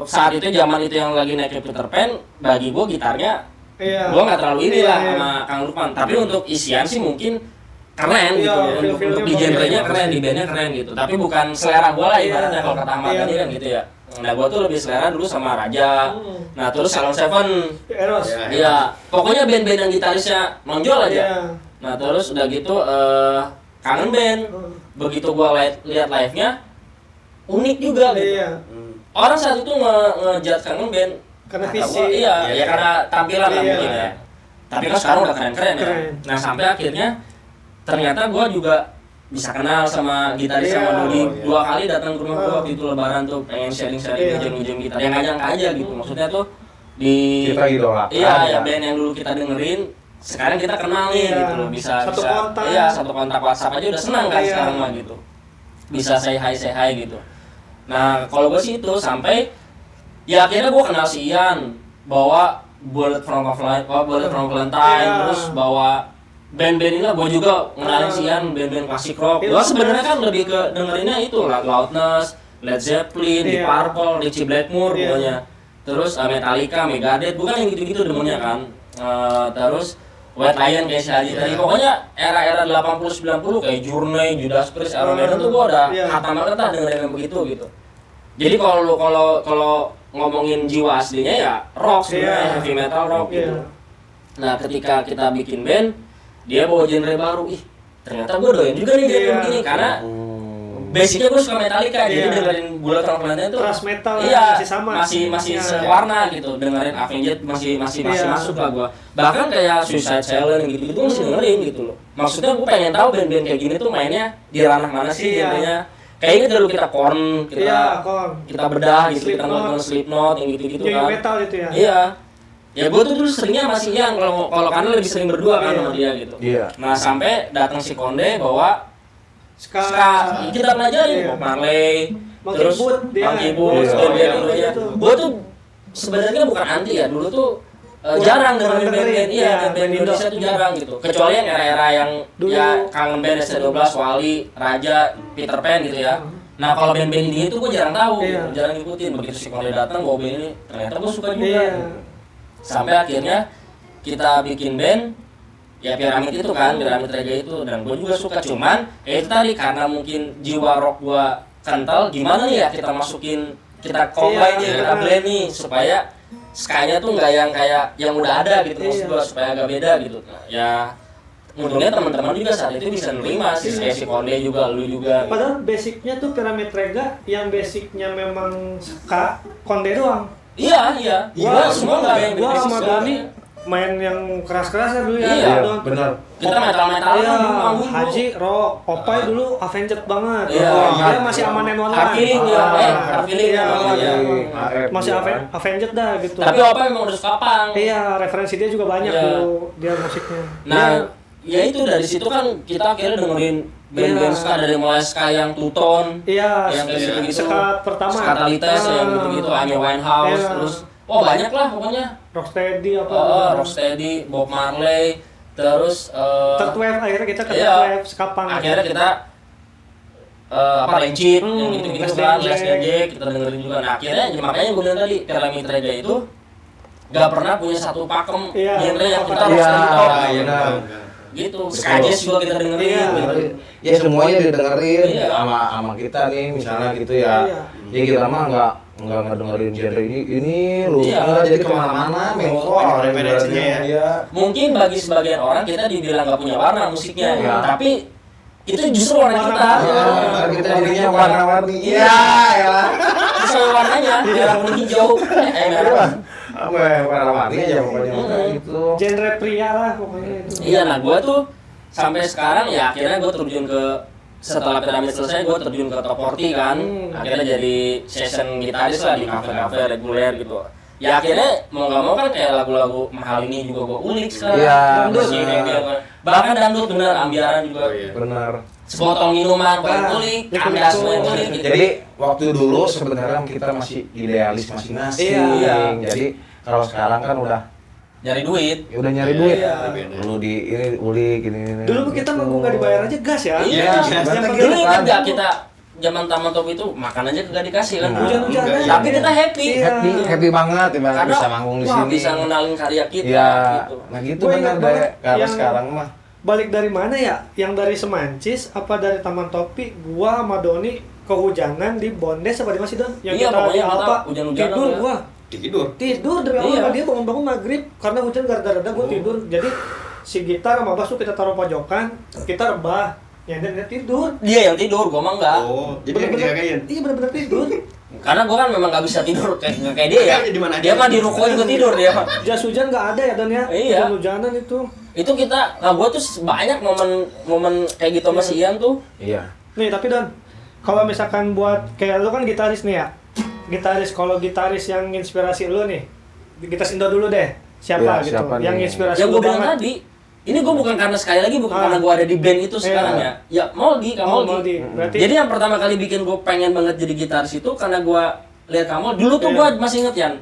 saat itu zaman itu yang lagi naik Peter Pan, bagi gue gitarnya Iya. gue nggak terlalu ini lah Iya, iya. sama Kang Lukman. Tapi untuk isian sih mungkin keren gitu. Iya, Untuk feel-feelnya di genrenya bagus. keren, di bandnya keren gitu. Tapi bukan selera gue lah ibaratnya Iya. kalau kata Ahmad Iya. tadi kan gitu ya. Nah gue tuh lebih selera dulu sama Raja. Nah terus Salon Seven. Eros. Iya. Iya. Pokoknya band-band yang gitarisnya nonjol aja. Iya. Nah terus udah gitu Kangen Band. Begitu gue lihat live-nya unik juga gitu. Iya. Orang saat itu ngejudge Kangen Band Karena kata visi. gua, iya, Iya. ya karena tampilan lah Iya. mungkin ya. Tapi kan sekarang udah keren-keren ya. Keren. Nah sampai akhirnya ternyata gua juga bisa kenal sama gitaris Iya. sama Dodi. Oh, iya. 2 kali datang ke rumah gua Oh. waktu itu lebaran tuh pengen sharing-sharing Iya. ngejem-ngejem gitar. Yang nggak nyangka aja gitu. Maksudnya tuh di Kita idolakan. Iya, ya. ya band yang dulu kita dengerin sekarang kita kenal nih Iya. gitu loh. Bisa Satu bisa kontak. iya, satu kontak WhatsApp aja udah senang kan Iya. sekarang mah gitu. Bisa say hi gitu. Nah, kalau gue sih itu sampai ya akhirnya gue kenal si Ian, bawa Bullet from Valentine, Iya. terus bawa band-band ini lah. Gue juga ngenalin si Ian band-band klasik rock. Gue sebenarnya kan lebih ke dengerinnya itu Loudness, Led Zeppelin, Deep Iya. Purple, Richie Blackmore Iya. pokoknya. Terus Metallica, Megadeth, bukan yang gitu-gitu demennya kan. Terus White Lion kayak si Haji tadi. Pokoknya era-era 80-90 kayak Journey, Judas Priest, Iron Maiden tuh gue udah Iya. khatam banget lah dengerin yang begitu gitu. Jadi kalau ngomongin jiwa aslinya ya rock sebenarnya, Iya. heavy metal rock Iya. gitu. Nah ketika kita bikin band, dia bawa genre baru. Ih, ternyata gue doyan juga nih genre Iya. begini karena basicnya gue suka Metallica, jadi Iya. dengerin Bullet from Valentine tuh Thrash metal iya, masih sama. masih Iya. sewarna gitu. Dengerin Avenged masih Iya. masuk lah gue. Bahkan kayak Suicide Silence gitu masih dengerin gitu loh. Maksudnya gue pengen tahu band-band kayak gini tuh mainnya di ranah mana sih Iya. genrenya. Kayak ini dulu kita Korn, Iya, Korn. kita bedah gitu, kita Slipknot. nonton Slipknot yang gitu-gitu New kan. metal itu ya. Iya. Ya gue tuh dulu seringnya masih Ian, kalau karena lebih sering berdua kan Iya. sama dia gitu. Iya. Nah sampai datang si Konde bawa Ska. kita pelajarin Iya. Bob Marley, Monkey terus Boot, dia. Monkey Boot, Iya. band-band Iya. Indonesia. Itu. Gue tuh sebenarnya bukan anti ya, dulu tuh jarang dengerin band-band, iya Iya, band-band Indonesia tuh jarang gitu. Kecuali yang era-era yang Dulu. ya Kangen Band, ST12, Wali, Raja, Peter Pan gitu ya. Nah kalau band-band ini tuh gue jarang tahu, Iya. jarang ngikutin. Begitu si Konde datang bawa band ini, ternyata gue suka juga. Iya. Sampai akhirnya kita bikin band ya Piramid itu kan, Piramid Reggae itu, dan gue juga suka. Cuman itu tadi karena mungkin jiwa rock gue kental, gimana nih ya kita masukin, kita combine nih, Iya. kita blend nih supaya skanya tuh nggak yang kayak yang udah ada gitu, maksud Iya. gue supaya agak beda gitu. Nah, ya untungnya teman-teman juga saat itu bisa nerima sih, kayak si Konde juga, lu juga. Padahal basicnya tuh Piramid Rega yang basicnya memang ska, Konde doang. Iya, iya. Gua semua nggak ada yang Gua basic sama sekali. Dani main yang keras-keras ya dulu ya. Iya, Don. benar. Kita metal-metalan Iya, dulu manggung dulu. Haji, Rock, Popeye dulu Avenged banget. Iya. Dia masih amanen one Hard feeling ya, hard feeling Iya, namanya, iya. AF Masih juga kan. Avenged dah gitu. Tapi Opa memang udah suka punk. Iya, referensi dia juga banyak Iya. dulu dia musiknya. Nah, ya itu dari situ kan kita akhirnya dengerin band-band ska dari mulai ska yang Tuton, Iya, yang kayak gitu-gitu, sekat pertama. Skatalites yang gitu-gitu, Amy Winehouse, Iya. terus banyak lah pokoknya. Rocksteady apa? Rocksteady, Bob Marley, terus Third Wave akhirnya kita ke iya. Third Wave sekapang. akhirnya kita Lencit, yang gitu-gitu Les kan, DJ. Les DJ, kita dengerin juga. Nah akhirnya ya makanya gue bilang tadi, Pyramid Reggae itu gak pernah punya satu pakem Iya. genre yang kita Iya, rocksteady top benar. gitu. Ska jazz juga kita dengerin Iya. gitu. Ya semuanya didengerin Iya. sama kita nih misalnya gitu ya. Iya. Ya kita mah nggak ngedengerin genre ini lu. Iya. Nggak, jadi kemana-mana mengkol banyak referensinya ya. Iya. Mungkin bagi sebagian orang kita dibilang gak punya warna musiknya, Iya. tapi itu justru warna kita. Kan kita jadinya warna-warni. Iya, ya. Sesuai warnanya, merah kuning hijau, merah. Apa ya, warna-warni aja pokoknya kayak gitu. Genre pria lah pokoknya itu. Iya, nah gue tuh sampai sekarang ya akhirnya gue terjun ke setelah Pyramid selesai gue terjun ke Top 40 kan, akhirnya jadi session gitaris lah di kafe-kafe reguler gitu. Ya akhirnya mau nggak mau kan kayak lagu-lagu mahal ini juga gue ulik sekarang. Iya, Dangdut, benar. kayak bahkan dangdut bener, ambiaran juga. Benar. Sebotol minuman gue ulik, kandas gue ulik gitu. Jadi waktu dulu sebenarnya kita masih idealis masing-masing. Iya. Jadi kalau sekarang kan udah Nyari duit. ya udah nyari duit. Iya. Dulu di ini ulik ini. Dulu kita manggung nggak dibayar aja gas ya. Iya, Yang penting dulu gitu ingat kan. nggak kita zaman taman top itu makan aja kagak dikasih kan? Nah, Hujan-hujanan. Tapi kita happy. Iya. Happy banget ya Karena bisa manggung di wah, sini. bisa ngenalin karya kita Iya. gitu. Nah gitu Gua benar ingat deh. banget Karena yang- sekarang mah Balik dari mana ya? Yang dari Semancis apa dari Taman Topi? Gua sama Doni kehujanan di Bondes apa di masih Don? Yang Iya, kita di pokoknya kita Alpa hujan-hujanan tidur ya. gua. Tidur. Dari awal Iya. sama dia bangun-bangun maghrib karena hujan garda-garda gua tidur. Jadi si gitar sama bass tuh kita taruh pojokan, kita rebah. Ya dan dia tidur. Dia yang tidur, gua mah enggak. Oh, jadi yang Bener-bener- dijagain. Iya benar-benar tidur. Karena gua kan memang nggak bisa tidur kayak dia ya. Di mana aja? Dia mah di ruko juga tidur dia. Jas hujan nggak ada ya Don ya? Iya. Hujan-hujanan itu. Itu kita, nah gua tuh banyak momen kayak gitu sama si Ian tuh. iya. Nih tapi Don, kalau misalkan buat kayak lu kan gitaris nih ya. Gitaris kalau gitaris yang inspirasi lu nih. Gitaris Indo dulu deh. Siapa Iya, gitu? siapa Yang nih? inspirasi Yang lu gua bilang banget. tadi, ini gua bukan karena sekali lagi bukan Ah. karena gua ada di band itu sekarang Iya. ya. Ya Moldi, Kak Oh, Moldi. Moldi. Berarti Jadi yang pertama kali bikin gue pengen banget jadi gitaris itu karena gue lihat kamu dulu tuh Iya. gue masih inget Yan.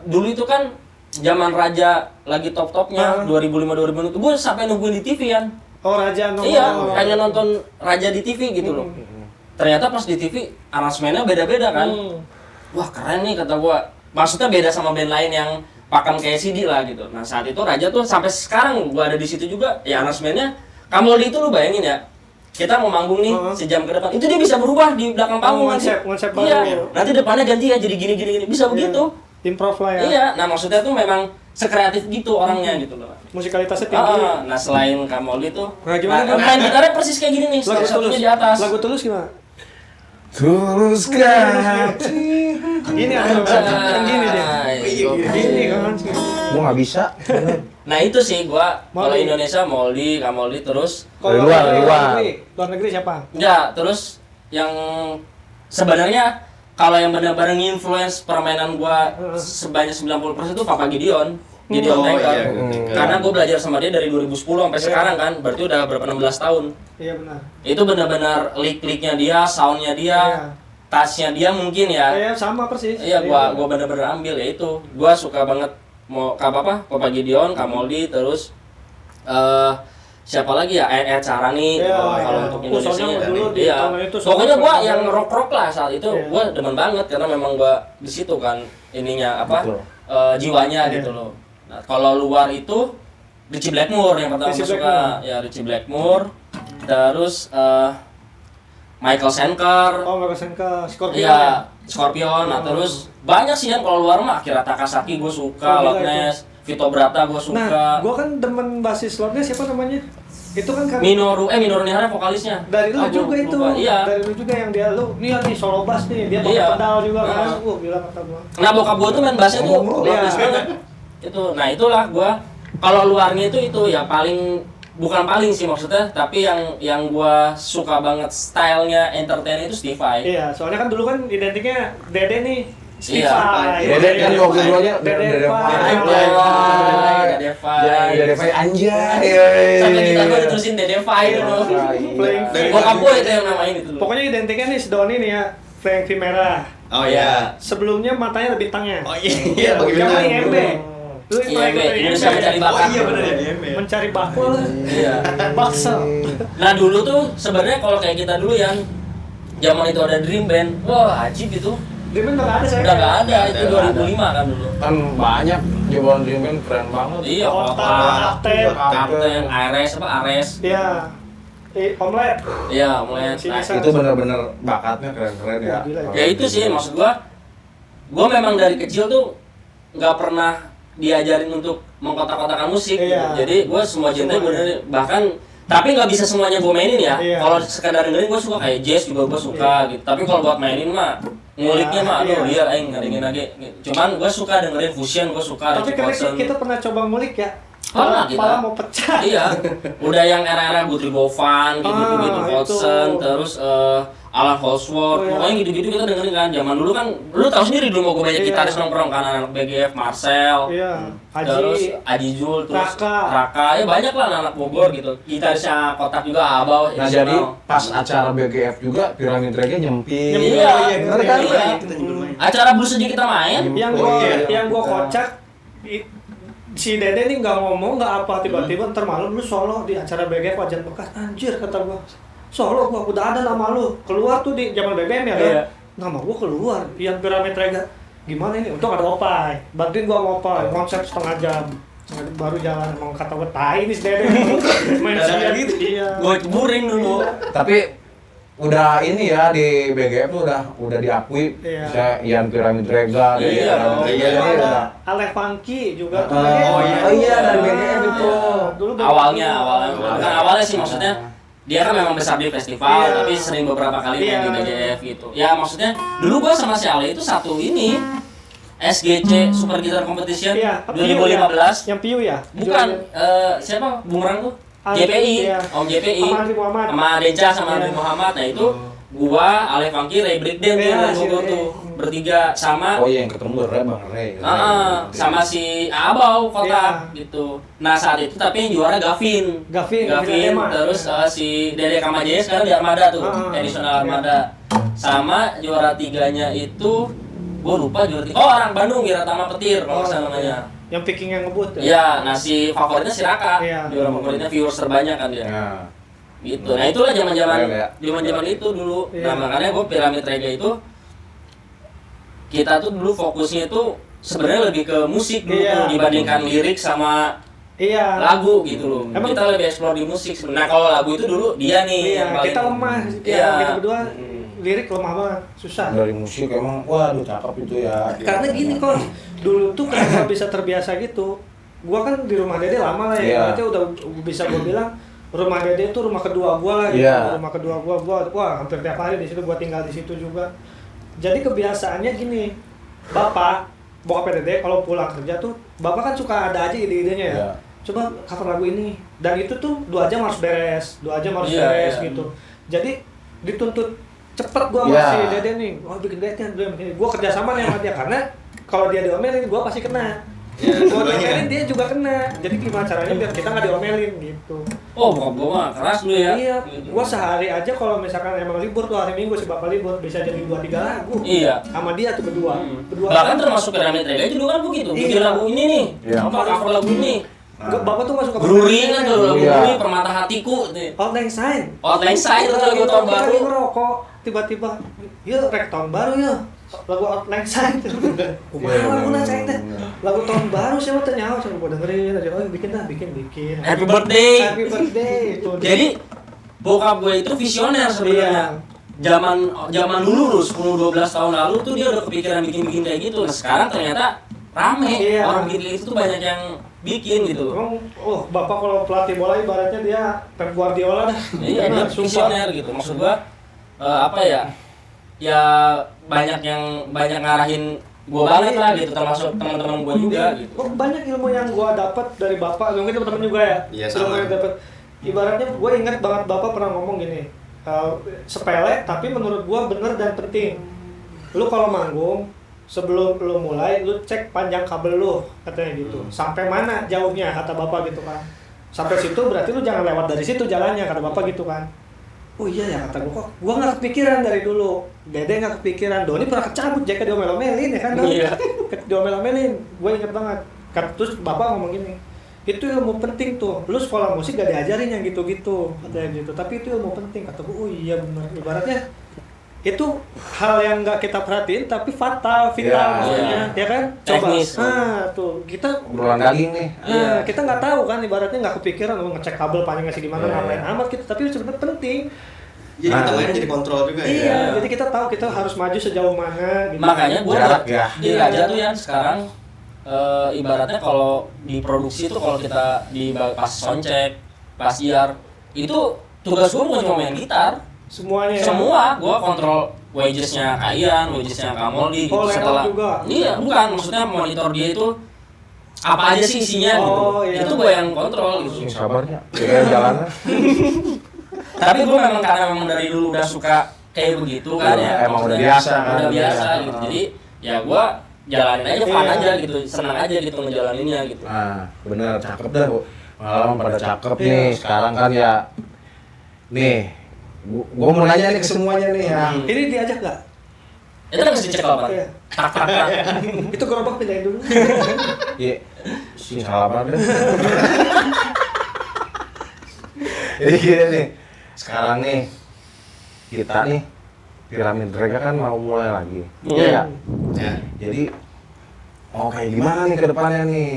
Dulu itu kan zaman Raja lagi top-topnya 2005-2006 itu gue sampai nungguin di TV Yan. Oh Raja nomor. Iya, pengen nonton Raja di TV gitu loh. Ternyata pas di TV aransemennya beda-beda kan. Wah keren nih kata gue. Maksudnya beda sama band lain yang pakem kayak CD lah gitu. Nah saat itu Raja tuh sampai sekarang gue ada di situ juga. Ya aransemennya Kamoldi itu lu bayangin ya. Kita mau manggung nih sejam ke depan. Itu dia bisa berubah di belakang panggung nanti. konsep baru. Iya. Nanti depannya ganti ya jadi gini. Bisa begitu. Improv lah ya. Iya. Nah maksudnya tuh memang sekreatif gitu orangnya gitu loh. Musikalitasnya tinggi. Nah selain Kamoldi tuh, Nah, gimana, Bang? main gitarnya persis kayak gini nih. Lagu Satunya tulus di atas. Lagu tulus gimana? Tuluskan. Gini atau yang gini dia. Iya. Gini kan. Gua nggak bisa. Nah itu sih gua kalau Moldi. Indonesia Moldi, Kamoldi terus Dari luar. Luar negeri siapa? ya terus yang sebenarnya kalau yang benar-benar nginfluence permainan gua sebanyak 90% itu Papa Gideon. Gideon Tanker. Karena gua belajar sama dia dari 2010 sampai sekarang kan, berarti udah berapa 16 tahun. Iya benar. Itu benar-benar lick-licknya dia, soundnya dia, Iya. touch-nya dia mungkin ya. Iya sama persis. Iya, gua bener-bener ambil ya itu. Gua suka banget mau apa Papa Gideon, Kamoldi, terus siapa lagi ya? Ed Carani. Iya, Kalau iya. untuk Oh, Indonesia. soalnya dulu di Iya. tahun itu Pokoknya soalnya gua keren yang banget. rock lah saat itu. Iya. Gua demen banget karena memang gua di situ kan ininya apa? Betul. Jiwanya Iya. gitu loh. Nah, kalau luar itu Richie Blackmore yang pertama Richie gua suka. Blackmore. Ya Richie Blackmore. Terus Michael Schenker. Oh, Megasen ke Scorpio. Iya, Scorpion. Nah, terus banyak sih yang kalau luar mah Akira Takasaki gue suka, Oh, gila Loudness, Vito Bratta gue Nah, suka. gua kan demen basis Loudness siapa namanya? Itu kan Minoru Nihara vokalisnya. dari lu Ah, gua juga itu. lupa. Iya. Dari lu juga yang dia lu nih solo bass nih, dia pakai Iya. pedal juga kan. Ah. Gila kata gua. Nah, bokap gue tuh main bassnya tuh Iya. bagus banget. itu. Nah itulah gua kalau luarnya itu ya bukan paling sih maksudnya, tapi yang gua suka banget stylenya entertain itu Steve Vai. Iya, soalnya kan dulu kan identiknya Dede nih. Steve Iya. Vai. Dede kan waktu dulu aja Dede Dede Vai. Dede Vai. Dede Vai anjay. Sampai kita gua diterusin Dede Vai dulu. Playing Bokap gua itu yang namain itu dulu. Pokoknya identiknya nih si Doni nih ya, Flying V merah. Oh iya. Sebelumnya matanya ada bintangnya. Oh iya, bagi Yang bintang. paling MB. Lu yang Iya, paling Be. MB. Indonesia mencari bakat. Oh iya benar ya, dia Mencari bakul. Iya. Bakso. Nah dulu tuh sebenarnya kalau kayak kita dulu yang zaman itu ada Dream Band, wah ajib itu. Dreamin udah nggak ada saya. Udah nggak ada, itu Udah nggak 2005 kan dulu. Kan banyak jawaban Dream Band keren banget. Iya, Kota, Kota, Kapten. Kapten, Ares. Iya. Omelet. Iya, mulai. Sini, Nah, Sa. Itu benar-benar bakatnya keren-keren ya. Gila, ya itu sih maksud gua memang dari kecil tuh nggak pernah diajarin untuk mengkotak-kotakan musik. Iya. Gitu. Jadi gua semua genre gua dengerin, bahkan tapi nggak bisa semuanya gua mainin ya. Iya. Kalau sekedar dengerin gua suka kayak jazz juga gua suka gitu. Tapi kalau buat mainin mah nguliknya mah aduh Iya. liar aing ngeringin lagi. Cuman gua suka dengerin fusion, gua suka Tapi Richie karena Kotzen. kita pernah coba ngulik ya. Pernah kita. Malah mau pecah. Iya, udah yang era-era Guthrie Govan, gitu-gitu, Ah, Kotzen, itu. terus Alan Holdsworth, Oh, iya. pokoknya gitu-gitu kita dengerin kan. Zaman dulu kan, lu tahu sendiri dulu mau gue banyak Iya. gitaris nongkrong kan, anak BGF, Marcel, Iya. terus Haji. Aji Jul, terus Raka. ya banyak lah anak Bogor gitu. Gitarisnya Kotak juga Abau. Nah jadi pas acara BGF juga Pyramid Reggae nyempil. Iya, bener kan? iya. Acara blues aja kita main. Yang Oh, gua iya. yang gua kocak si Dede nih nggak ngomong nggak apa tiba-tiba ntar malam lu solo di acara BGF Wajan Bekas, anjir kata gua solo gua udah ada nama lu keluar tuh di zaman BBM ya kan Iya. nama gua keluar yang Pyramid Reggae gimana ini untung ada Opai bantuin gua sama Opai konsep setengah jam baru jalan emang kata gua tai nih si Dede main siang gitu iya Gue ceburin dulu. Tapi udah ini ya di BGF tuh udah diakui Iya. misalnya Ian Pyramid Reggae dari Iya, Pyramid Reggae iya, jadi ada udah Ale Funky juga tuh Oh, iya, dari BGF itu. dulu Awalnya bukan awalnya sih maksudnya dia kan memang besar di festival Iya. tapi sering beberapa kali main di Iya. BGF gitu ya maksudnya dulu gua sama si Ale itu satu ini SGC Super Guitar Competition Iya, 2015 yang Piu ya bukan siapa Bungrang tuh Ali, JPI iya. Om JPI Sama Andri Muhammad. sama Denca sama Iya. Andri Muhammad nah itu gua Ale Funky Ray Breakdown Iya, dari si Bogor Ray. tuh bertiga sama oh iya yang ketemu Ray Bang Ray. sama si Abau Kotak Iya. gitu. Nah saat itu tapi yang juara Gavin, Gavin Adema. terus si Dede Kamajaya sekarang di Armada tuh, Additional Armada. Sama juara tiganya itu, gue lupa juara tiga. Oh orang Bandung, Wiratama Petir kalau nggak salah namanya. yang picking yang ngebut ya Iya, nah si favoritnya si Raka, Iya. juara favoritnya viewers terbanyak kan dia. Nah, Gitu. Nah itulah zaman-zaman Keren ya. zaman-zaman itu dulu. Iya. Nah makanya gue Pyramid Reggae itu kita tuh dulu fokusnya itu sebenarnya lebih ke musik dulu Iya. tuh, dibandingkan lirik sama iya lagu gitu loh. Emang- Kita lebih explore di musik. Nah kalau lagu itu dulu dia nih iya yang paling kita lemah Iya. ya kita berdua lirik lemah banget susah dari musik emang waduh cakep itu ya. karena gini kok dulu tuh kenapa bisa terbiasa gitu gua kan di rumah Dede lama lah Iya. ya berarti udah bisa gua bilang rumah Dede tuh rumah kedua gua lah gitu. Iya. Rumah kedua gua wah hampir tiap hari di situ gua tinggal di situ juga jadi kebiasaannya gini bokap Dede kalau pulang kerja tuh bapak kan suka ada aja ide-idenya ya Iya. coba cover lagu ini dan itu tuh 2 jam harus beres 2 jam harus Iya, beres iya. gitu jadi dituntut cepet gua Iya. masih Dede nih bikin duetnya gua kerjasama nih sama dia karena kalau dia diomelin gua pasti kena gua diomelin dia juga kena jadi gimana caranya biar kita nggak diomelin gitu Oh bokap gua mah keras dulu ya. iya Gitu. gua sehari aja kalau misalkan emang libur tuh hari Minggu si bapak libur bisa jadi 2-3 lagu Iya. sama dia tuh berdua Bahkan termasuk Pyramid Reggae juga kan begitu. Bikin Iya. lagu ini nih. Iya. Apa cover lagu ini? bapak tuh nggak suka Bruri kan tuh lagu Iya. Bruri Permata Hatiku nih. Outline sign Outline Sign itu lagu tahun kita baru. lagi ngerokok tiba-tiba yuk rek tahun baru yuk lagu outline sign kumaha lagu sign teh lagu tahun baru siapa teh nyawa coba gua dengerin aja oh bikin Happy birthday. happy birthday itu Jadi bokap gue itu visioner sebenarnya. Zaman dulu 10-12 tahun lalu tuh dia udah kepikiran bikin kayak gitu. Nah sekarang ternyata rame Iya. orang bikin kayak gitu tuh banyak yang bikin gitu. emang bapak kalau pelatih bola ibaratnya dia Pep Guardiola dah Iya dia Sumpah. visioner gitu. Maksud gua apa ya? Ya banyak ngarahin gua banget lah gitu, termasuk teman-teman gua juga gitu. Oh, banyak ilmu yang gua dapat dari bapak, mungkin teman-teman juga ya. Iya, Ilmu sama. yang dapat. Ibaratnya gua ingat banget bapak pernah ngomong gini, sepele tapi menurut gua bener dan penting. Lu kalau manggung sebelum lu mulai, lu cek panjang kabel lu, katanya gitu. Sampai mana jauhnya, kata bapak gitu kan. Sampai situ berarti lu jangan lewat dari situ jalannya, kata bapak gitu kan. Oh iya ya, kata gua, kok gua nggak kepikiran dari dulu. Dede nggak kepikiran, Doni pernah kecabut, Jack diomel-omelin ya kan, Don? Iya. Diomel-omelin, gua inget banget. Terus bapak ngomong gini, itu ilmu penting tuh, lu sekolah musik gak diajarin yang gitu-gitu, katanya gitu. Tapi itu ilmu penting, kata gua, oh iya benar. Ibaratnya itu hal yang nggak kita perhatiin tapi vital Ya, maksudnya, ya kan? Coba, Teknis. tuh kita Obrolan daging nih. kita nggak tahu kan, ibaratnya nggak kepikiran ngecek kabel panjangnya segimana, Iya, ngapain iya. amat gitu, tapi sebenarnya penting. Jadi kita main jadi kontrol juga ya. Iya, jadi kita tahu kita harus maju sejauh mana gitu. Makanya gua Jarak ya. di Raja tuh ya sekarang ibaratnya kalau di produksi tuh kalau kita di pas soundcheck, pas IR itu tugas gua bukan cuma main gitar. Semuanya ya. Semua gua kontrol wagesnya Kayan, wagesnya Kamoldi gitu Oh, layout setelah juga? iya bukan maksudnya monitor dia itu apa aja sih isinya Oh, gitu iya. itu gua yang kontrol gitu. Sabarnya. Kayak jalannya. Tapi gua memang karena memang dari dulu udah suka kayak begitu kan ya. Emang udah maksudnya biasa kan. udah biasa Iya. gitu. Jadi ya gua jalanin aja fun Iya. aja gitu, senang aja gitu ngejalaninnya gitu. Nah, bener cakep dah, Bu. Malam pada cakep nih. Sekarang kan ya nih, gua mau nanya nih ke semuanya nih ya. Ini diajak nggak? Itu kan mesti cek apa? Iya. Tak tak tak. Itu gerobak pindahin dulu. Iya. Si salaman deh. Jadi gini nih. Sekarang nih kita nih Piramid Rega kan mau mulai lagi. Iya. Ya. Jadi mau kayak gimana nih ke depannya nih?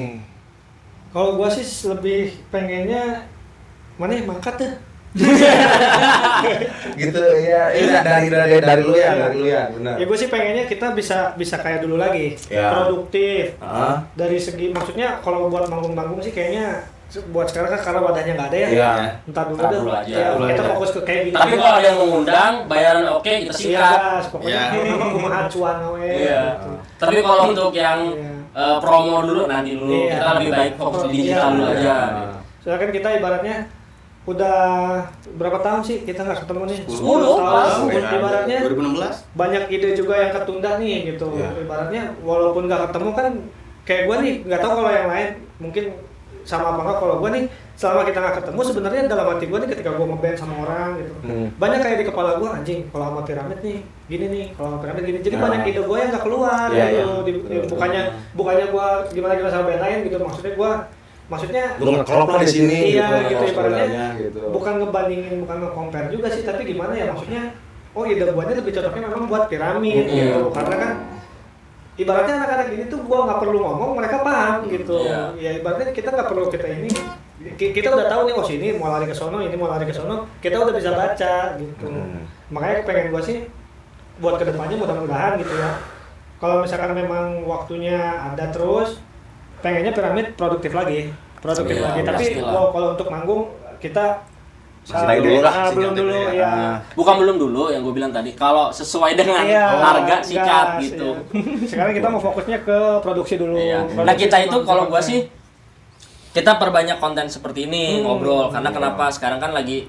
Kalau gua sih lebih pengennya mana ya, mangkat deh. Gitu ya. Dari lu ya, benar. Ya gue sih pengennya kita bisa kayak dulu lagi, Ya. produktif. Ah. Dari segi maksudnya kalau buat manggung-manggung sih kayaknya buat sekarang kan karena wadahnya nggak ada ya. Iya. Entar dulu Ntar deh. dulu aja. Ya, Dulu kita aja. fokus ke kayak gitu. Tapi kalau ada yang mengundang, bayaran oke, kita Iya, sikat. gas, pokoknya Iya. kumaha cuan we. Iya. gitu. Tapi kalau untuk yang Iya. promo dulu nanti dulu, Iya. kita lebih baik fokus di digital Iya. dulu aja. Soalnya kan kita ibaratnya udah berapa tahun sih kita nggak ketemu nih? 10 tahun. ya. Ibaratnya 2016. banyak ide juga yang ketunda nih gitu. Iya. Ibaratnya walaupun nggak ketemu kan kayak gue nih nggak tahu kalau yang lain mungkin sama apa enggak. Kalau gue nih selama kita nggak ketemu sebenarnya dalam hati gue nih ketika gue ngeband sama orang gitu banyak kayak di kepala gue anjing kalau sama Piramid nih gini nih kalau sama Piramid gini jadi Nah. banyak ide gue yang nggak keluar Iya, gitu. iya. bukannya gue gimana sama band lain gitu maksudnya Lu ngeklop lah di sini iya gitu ibaratnya sebenarnya, gitu. bukan ngebandingin bukan nge-compare juga sih tapi gimana ya maksudnya oh ide gua ini lebih cocoknya memang buat Piramid Iya. gitu karena kan ibaratnya anak-anak ini tuh gua nggak perlu ngomong mereka paham gitu Iya. ya ibaratnya kita nggak perlu kita ini kita udah tahu nih oh sini mau lari ke sono ini mau lari ke sono kita udah bisa baca gitu makanya pengen gua sih buat kedepannya mudah-mudahan gitu ya kalau misalkan memang waktunya ada terus pengennya Piramid produktif lagi Iya, lagi tapi pastilah. kalau untuk manggung kita Santai dulu lah. belum dulu ya. Bukan belum dulu yang gue bilang tadi, kalau sesuai dengan Iya, harga sikat gas, gitu. iya. Sekarang kita mau fokusnya ke produksi dulu. Iya. Produksi Nah kita itu sama kalau gua konten. sih kita perbanyak konten seperti ini ngobrol karena kenapa sekarang kan lagi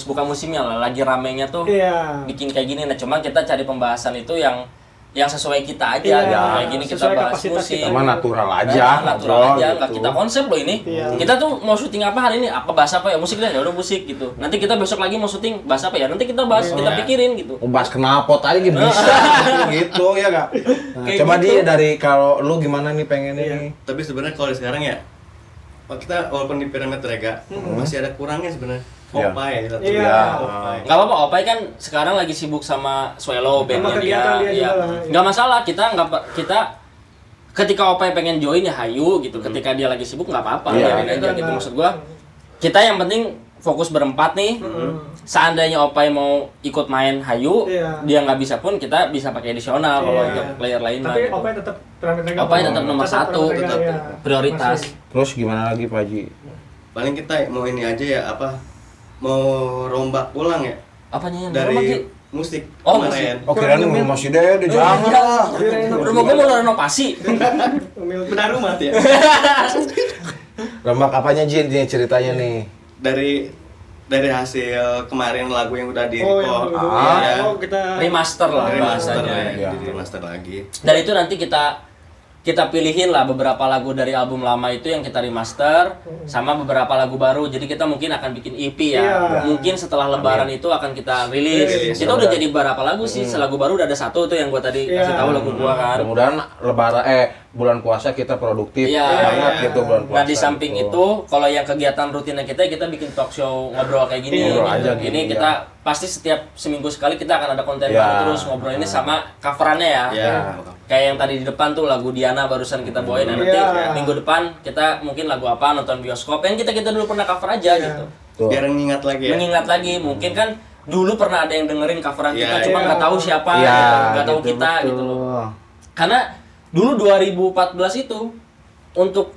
bukan musimnya lah, lagi ramenya tuh Iya. bikin kayak gini. Nah cuman kita cari pembahasan itu yang sesuai kita aja Iya, gitu. Kayak gini kita sesuai bahas kapasitas musik. kita. Sama natural aja, Natural ngobrol aja. Nggak gitu. kita konsep loh ini. Iya. Kita tuh mau syuting apa hari ini? Apa bahas apa ya? Musik deh, ya udah musik gitu. Nanti kita besok lagi mau syuting bahas apa ya? Nanti kita bahas, kita Iya. pikirin gitu. Mau bahas knalpot aja gitu bisa gitu ya gak? Nah, Kayak coba gitu. dia dari kalau lu gimana nih pengennya Iya. nih? Tapi sebenarnya kalau di sekarang ya kita walaupun di Piramid Rega masih ada kurangnya sebenarnya. Iya. Opay satu. Iya. Ya, Opay. Nggak apa-apa, Opai kan sekarang lagi sibuk sama Swelo, bandnya dia. kegiatan dia Iya. juga lah. Nggak masalah, kita ketika Opai pengen join ya hayu gitu. Ketika dia lagi sibuk nggak apa-apa, Iya. biarin aja gitu maksud gua. Kita yang penting fokus berempat nih. Seandainya Opai mau ikut main hayu, Iya. dia nggak bisa pun kita bisa pakai additional kalau Iya. untuk player lain mah. Tapi gitu. Opay tetap Piramid Rega. Opay tetap nomor satu, Piramid Rega, tetap iya. prioritas. Masih. Terus gimana lagi Pak Haji? Paling kita mau ini aja ya apa mau rombak pulang ya Apanya yang dari Ki? musik Oh, kemarin. Oh kirain rumah si Dede, jangan lah. Rumah gua mau renovasi. Benar rumah ya. Rembak apanya Jin nih ceritanya nih? Dari hasil kemarin lagu yang udah di Oh, yang record. dulu. Iya. Oh, kita Remaster lah Remaster bahasanya. lagi, Iya. di remaster lagi. Dan itu nanti kita pilihin lah beberapa lagu dari album lama itu yang kita remaster sama beberapa lagu baru. Jadi kita mungkin akan bikin EP ya. Iya. Mungkin setelah lebaran itu akan kita rilis. Kita udah jadi berapa lagu sih? Selagu baru udah ada satu tuh yang gua tadi Iya. kasih tahu lagu gua kan. Mudah-mudahan lebaran bulan puasa kita produktif Iya. banget gitu bulan puasa. Nah di samping gitu. itu, kalau yang kegiatan rutinnya kita bikin talk show ngobrol kayak gini. Ngobrol aja Ini gini, kita pasti setiap seminggu sekali kita akan ada konten Iya. baru terus ngobrol ini sama coverannya ya. Iya. Kayak yang tadi di depan tuh lagu Diana barusan kita bawain. Nah, nanti Iya. minggu depan kita mungkin lagu apa nonton bioskop yang kita dulu pernah cover aja gitu. Tuh. Biar ngingat lagi ya. Mengingat lagi mungkin kan dulu pernah ada yang dengerin coveran kita Iya, cuma iya. nggak tahu siapa Iya, gitu, nggak tahu gitu, kita betul. gitu loh. Karena dulu 2014 itu untuk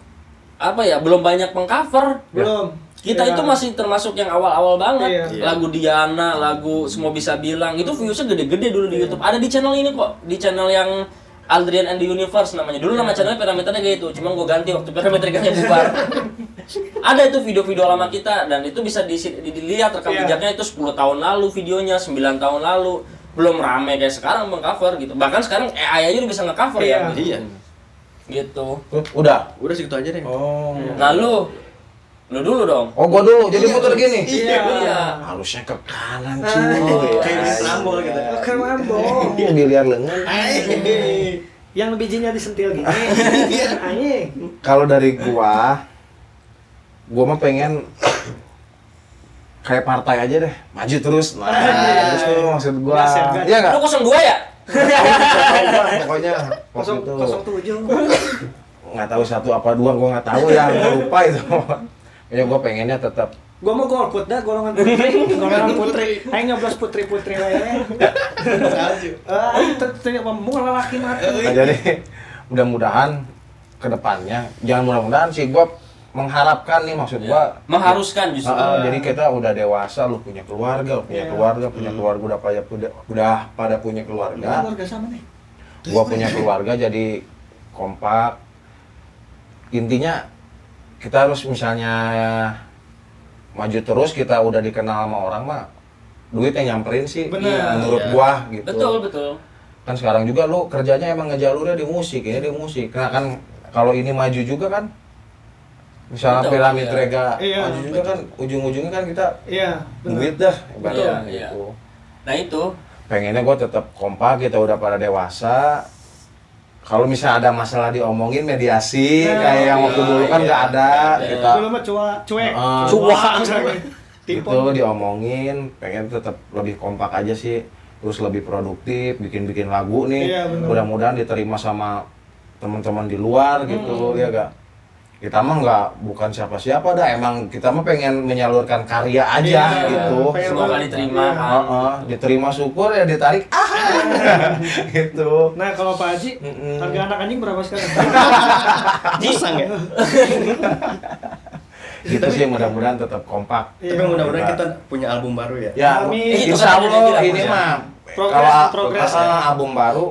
apa ya belum banyak pengcover. belum. Kita Iya. itu masih termasuk yang awal-awal banget. Iya. Lagu Diana, lagu Semua Bisa Bilang itu viewsnya gede-gede dulu di YouTube. Ada di channel ini kok, di channel yang Aldrian and the Universe namanya. Dulu nama channelnya Parameternya kayak itu, cuma gue ganti waktu Parameternya bubar. Ada itu video-video lama kita dan itu bisa dilihat rekam Iya. jejaknya itu 10 tahun lalu videonya, 9 tahun lalu. Belum rame kayak sekarang mengcover gitu. Bahkan sekarang AI aja udah bisa nge-cover Iya. ya. Iya. Gitu. Udah. Udah segitu aja deh. Oh. Nah lu dulu dong. Oh gua dulu jadi muter gini. Iya. Harusnya ke kanan Ah, cuy. Kayak di Prambol gitu. Keren banget. Oh, dilihat lengan. Yang bijinya disentil gini. Anjing. Kalau dari gua mah pengen kayak partai aja deh, maju terus. Nah, terus tuh maksud gua. Gas ya, gas. Iya enggak? Lu 02 ya? Pokoknya waktu itu 07. nggak tahu satu apa dua, gua nggak tahu ya, gua lupa itu. Ya gua pengennya tetap Gua mau golput dah golongan putri. Golongan putri. Aing nyoblos putri-putri wae. Aing teu mau lelaki mati. nah, jadi mudah-mudahan kedepannya, jangan mudah-mudahan sih gua mengharapkan nih maksud gua Mengharuskan justru. jadi kita udah dewasa, lu punya keluarga, lu punya Iya. keluarga, punya keluarga udah pada punya keluarga. Keluarga sama nih. Gua punya keluarga jadi kompak. Intinya kita harus misalnya maju terus, kita udah dikenal sama orang mah duit yang nyamperin sih Bener. menurut Iya. gua gitu. Betul. Kan sekarang juga lu kerjanya emang ngejalurnya di musik, ini di musik. Nah kan kalau ini maju juga kan misalnya Betul, Piramid iya. Rega Iya, maju juga kan ujung-ujungnya kan kita Iya, duit dah ibaratnya Iya, gitu. Nah itu. Pengennya gua tetap kompak, kita udah pada dewasa. Kalau misalnya ada masalah diomongin mediasi Nah, kayak yang waktu dulu kan nggak ada kita Dulu mah cuek. itu diomongin, pengen tetap lebih kompak aja sih, terus lebih produktif, bikin lagu nih. Iya, bener. Mudah-mudahan diterima sama teman-teman di luar gitu ya gak. Kita mah bukan siapa-siapa dah, emang kita mah pengen menyalurkan karya aja Iya, gitu. pengen Semoga banget. diterima Iya. kan. Diterima syukur ya ditarik gitu. Nah, kalau Pak Haji, Mm-mm. harga anak anjing berapa sekarang? Musang ya. Gitu sih, mudah-mudahan tetap kompak. Iya. Tapi mudah-mudahan kita punya album baru ya. Ya, Amin. insya Allah Itu kan ini ya. mah Progres kalau ya. album baru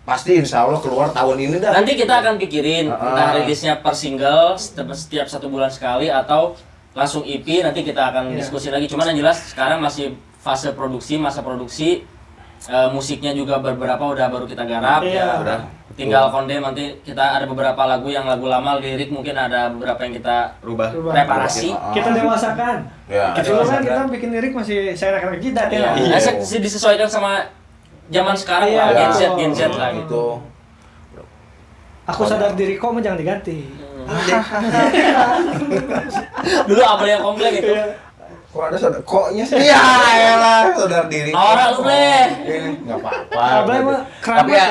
pasti insya Allah keluar tahun ini dah. Nanti kita akan pikirin entah rilisnya per single setiap 1 bulan sekali atau langsung EP. Nanti kita akan diskusi lagi. Cuman yang jelas sekarang masih fase produksi, masa produksi. Musiknya juga beberapa udah baru kita garap. Iya. Udah. Tinggal kondem, nanti kita ada beberapa lagu yang lagu lama, lirik mungkin ada beberapa yang kita Rubah. preparasi. Kita dewasakan. Ya. Dulu kan kita bikin lirik masih saya anak-anak jidat ya. Iya. Disesuaikan sama zaman sekarang lah, Iya. Gen Z lah gitu. Gitu. Aku sadar diri kok mah jangan diganti. Dulu Abel yang komplain gitu. Kok ada saudara koknya sih? Ya elah, saudara diri. Norak lu, Ble. Enggak apa-apa. Abel mah keramat Tapi ya ya.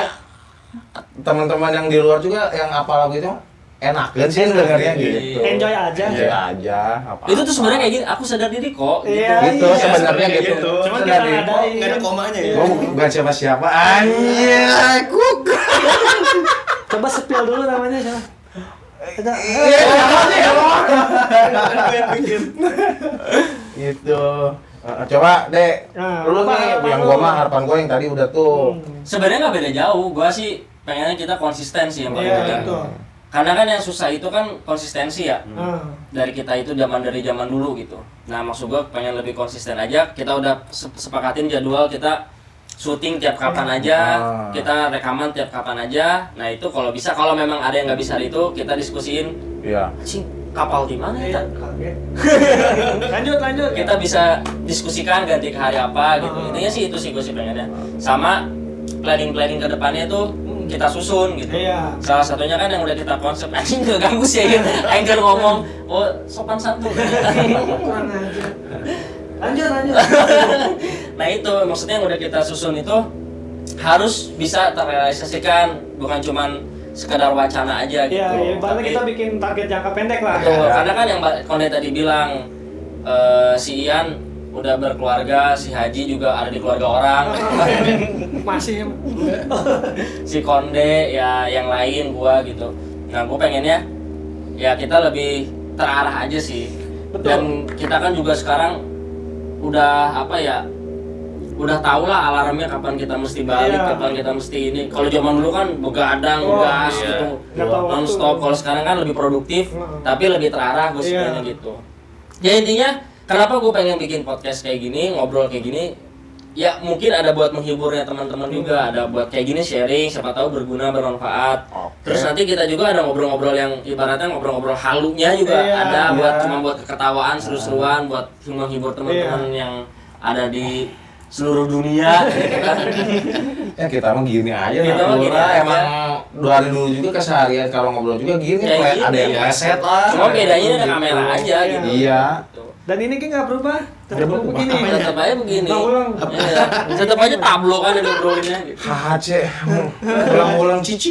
teman-teman yang di luar juga yang apa lagu itu enak kan sih dengarnya gitu. Enjoy aja. Enjoy aja. Apa Itu tuh sebenarnya kayak gini, aku sadar diri kok. Gitu. Iya. gitu sebenarnya sebenarnya gitu. gitu. Cuman Sadar kita diri. ngadain. Nggak ada komanya ya. Gua bukan siapa-siapa. Anjir, kuk. Coba spill dulu namanya siapa? Ada. Gitu. Coba Dek, Nah, lu nih yang gua mah harapan gua yang tadi udah tuh. Sebenarnya nggak beda jauh, gua sih pengennya kita konsisten sih yang paling Iya, penting. betul. Karena kan yang susah itu kan konsistensi ya. Hmm. Dari kita itu dari zaman dulu gitu. Nah maksud gua pengen lebih konsisten aja. Kita udah sepakatin jadwal kita syuting tiap kapan aja, kita rekaman tiap kapan aja. Nah itu kalau bisa, kalau memang ada yang nggak bisa itu kita diskusiin. Iya. Cing, kapal di mana ya? Kaget. Lanjut. Kita bisa diskusikan ganti ke hari apa gitu. Intinya sih itu sih gue sih pengennya. Sama planning ke depannya tuh kita susun gitu. Iya. Salah satunya kan yang udah kita konsep, anjing keganggu sih ya. Angle ngomong, oh sopan santun. Kurang aja. Lanjut. Nah itu maksudnya yang udah kita susun itu harus bisa terrealisasikan, bukan cuman sekedar wacana aja gitu. Iya, ibaratnya Tapi- kita bikin target jangka pendek lah. Betul, karena kan yang Mbak Konde tadi bilang si Ian udah berkeluarga, si Haji juga ada di keluarga orang. Masih Si Konde ya yang lain gua gitu. Nah, gua pengennya ya kita lebih terarah aja sih. Betul. Dan kita kan juga sekarang udah apa ya? Udah tau lah alarmnya kapan kita mesti balik, Iya. kapan kita mesti ini. Kalau zaman dulu kan begadang, Wah, gas iya. gitu, Nggak tahu waktu. non-stop. Kalau sekarang kan lebih produktif, tapi lebih terarah gue Iya. pengennya gitu. Ya intinya, kenapa gue pengen bikin podcast kayak gini, ngobrol kayak gini, ya mungkin ada buat menghiburnya teman-teman juga, ada buat kayak gini sharing, siapa tahu berguna, bermanfaat. Oke. Terus nanti kita juga ada ngobrol-ngobrol yang ibaratnya ngobrol-ngobrol halunya juga Iya, ada buat iya. cuma buat keketawaan, seru-seruan, buat menghibur teman-teman yang ada di seluruh dunia gitu kan. Ya kita mah gini aja Kita mah gini natural. aja. Emang dari dulu juga keseharian kalau ngobrol juga gini, Kayak ada gini, yang ya. meleset lah. Cuma bedanya ada Gitu. kamera aja gitu. Iya. Dan ini kan nggak berubah, tetap begini. Tetap aja begini. Nah, ulang. Iya. Tetap aja tablo kan yang ngobrolinnya gitu. HC, ulang-ulang cici.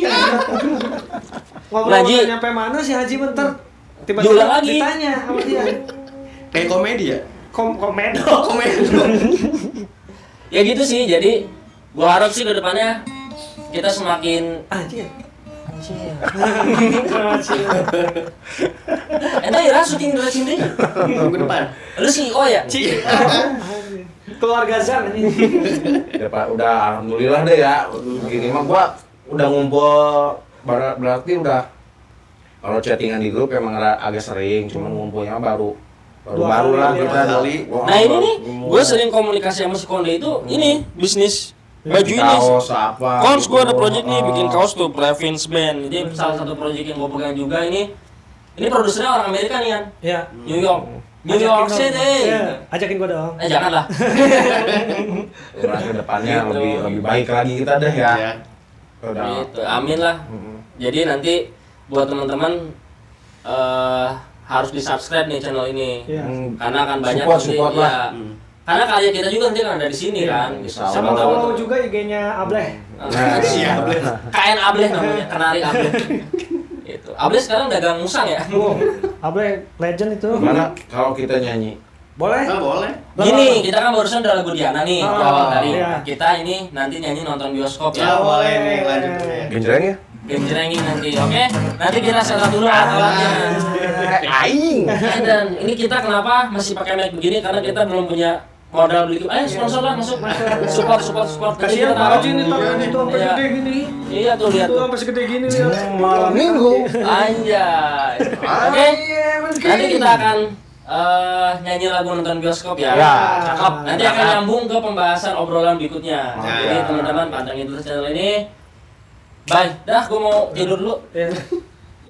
Ngobrol Nah, Ji. udah nyampe mana si Haji bentar tiba-tiba Diulang lagi. ditanya sama dia. Kayak komedi ya? Komedo. Ya gitu sih. Jadi gua harap sih ke depannya kita semakin Anjir. entah ya syuting di sini. Minggu depan. Lu sih oh ya. Keluarga Zan ini. Ya Pak, udah alhamdulillah deh ya. Gini mah gua udah ngumpul berarti udah kalau chattingan di grup emang agak sering, cuman ngumpulnya baru Dua lah kali, kita dua kali. Nah ini nih, gue sering komunikasi sama si Konde itu ini bisnis baju ini. kaos apa. Kons gue ada gitu. project nih bikin kaos tuh Previns Band. Jadi salah satu project yang gue pegang juga ini. Ini produsernya orang Amerika nih kan, Ya. New York. New York Ajakin dong. City. Iya, ajakin gua dong. Janganlah. Nah, ke depannya Gitu. lebih baik lagi kita deh ya. Ya. Udah. Gitu. Amin lah. Jadi nanti buat teman-teman harus di-subscribe nih channel ini. Iya. Karena akan banyak Support nanti, lah. ya. Karena karya kita juga nanti kan ada di sini kan. Insya Siapa Sama Allah. tahu follow tuh. juga IG-nya Ableh. Nah, Siap. KN Ableh namanya, Kenari Ableh. Itu. Ableh sekarang dagang musang ya. Ableh legend itu. Gimana kalau kita nyanyi? Boleh? Ah, boleh. Gini, kita kan barusan udah lagu Diana nih, Oh, di awal tadi. iya. Kita ini nanti nyanyi nonton bioskop Ya, ya. boleh nih lanjut ya. Genjreng ya? Genjrengin nanti, oke? Nanti kita setel dulu alat-alatnya. Aing. Dan ini kita kenapa masih pakai mic begini? Karena kita belum punya modal beli. Ayo sponsor lah masuk. Support. Nanti Kasihan kita Pak taruh. Haji nih tangan itu sampai Iya. gede gini. Iya tuh lihat Itu tuh. sampai segede gini nih. Malam minggu. Anjay. Oke. Nanti kita akan nyanyi lagu nonton bioskop ya. Ya. Cakep. Nanti akan nyambung ke pembahasan obrolan berikutnya. Ya. Jadi teman-teman pantengin terus channel ini. Bye. Dah, gue mau tidur dulu. Ya.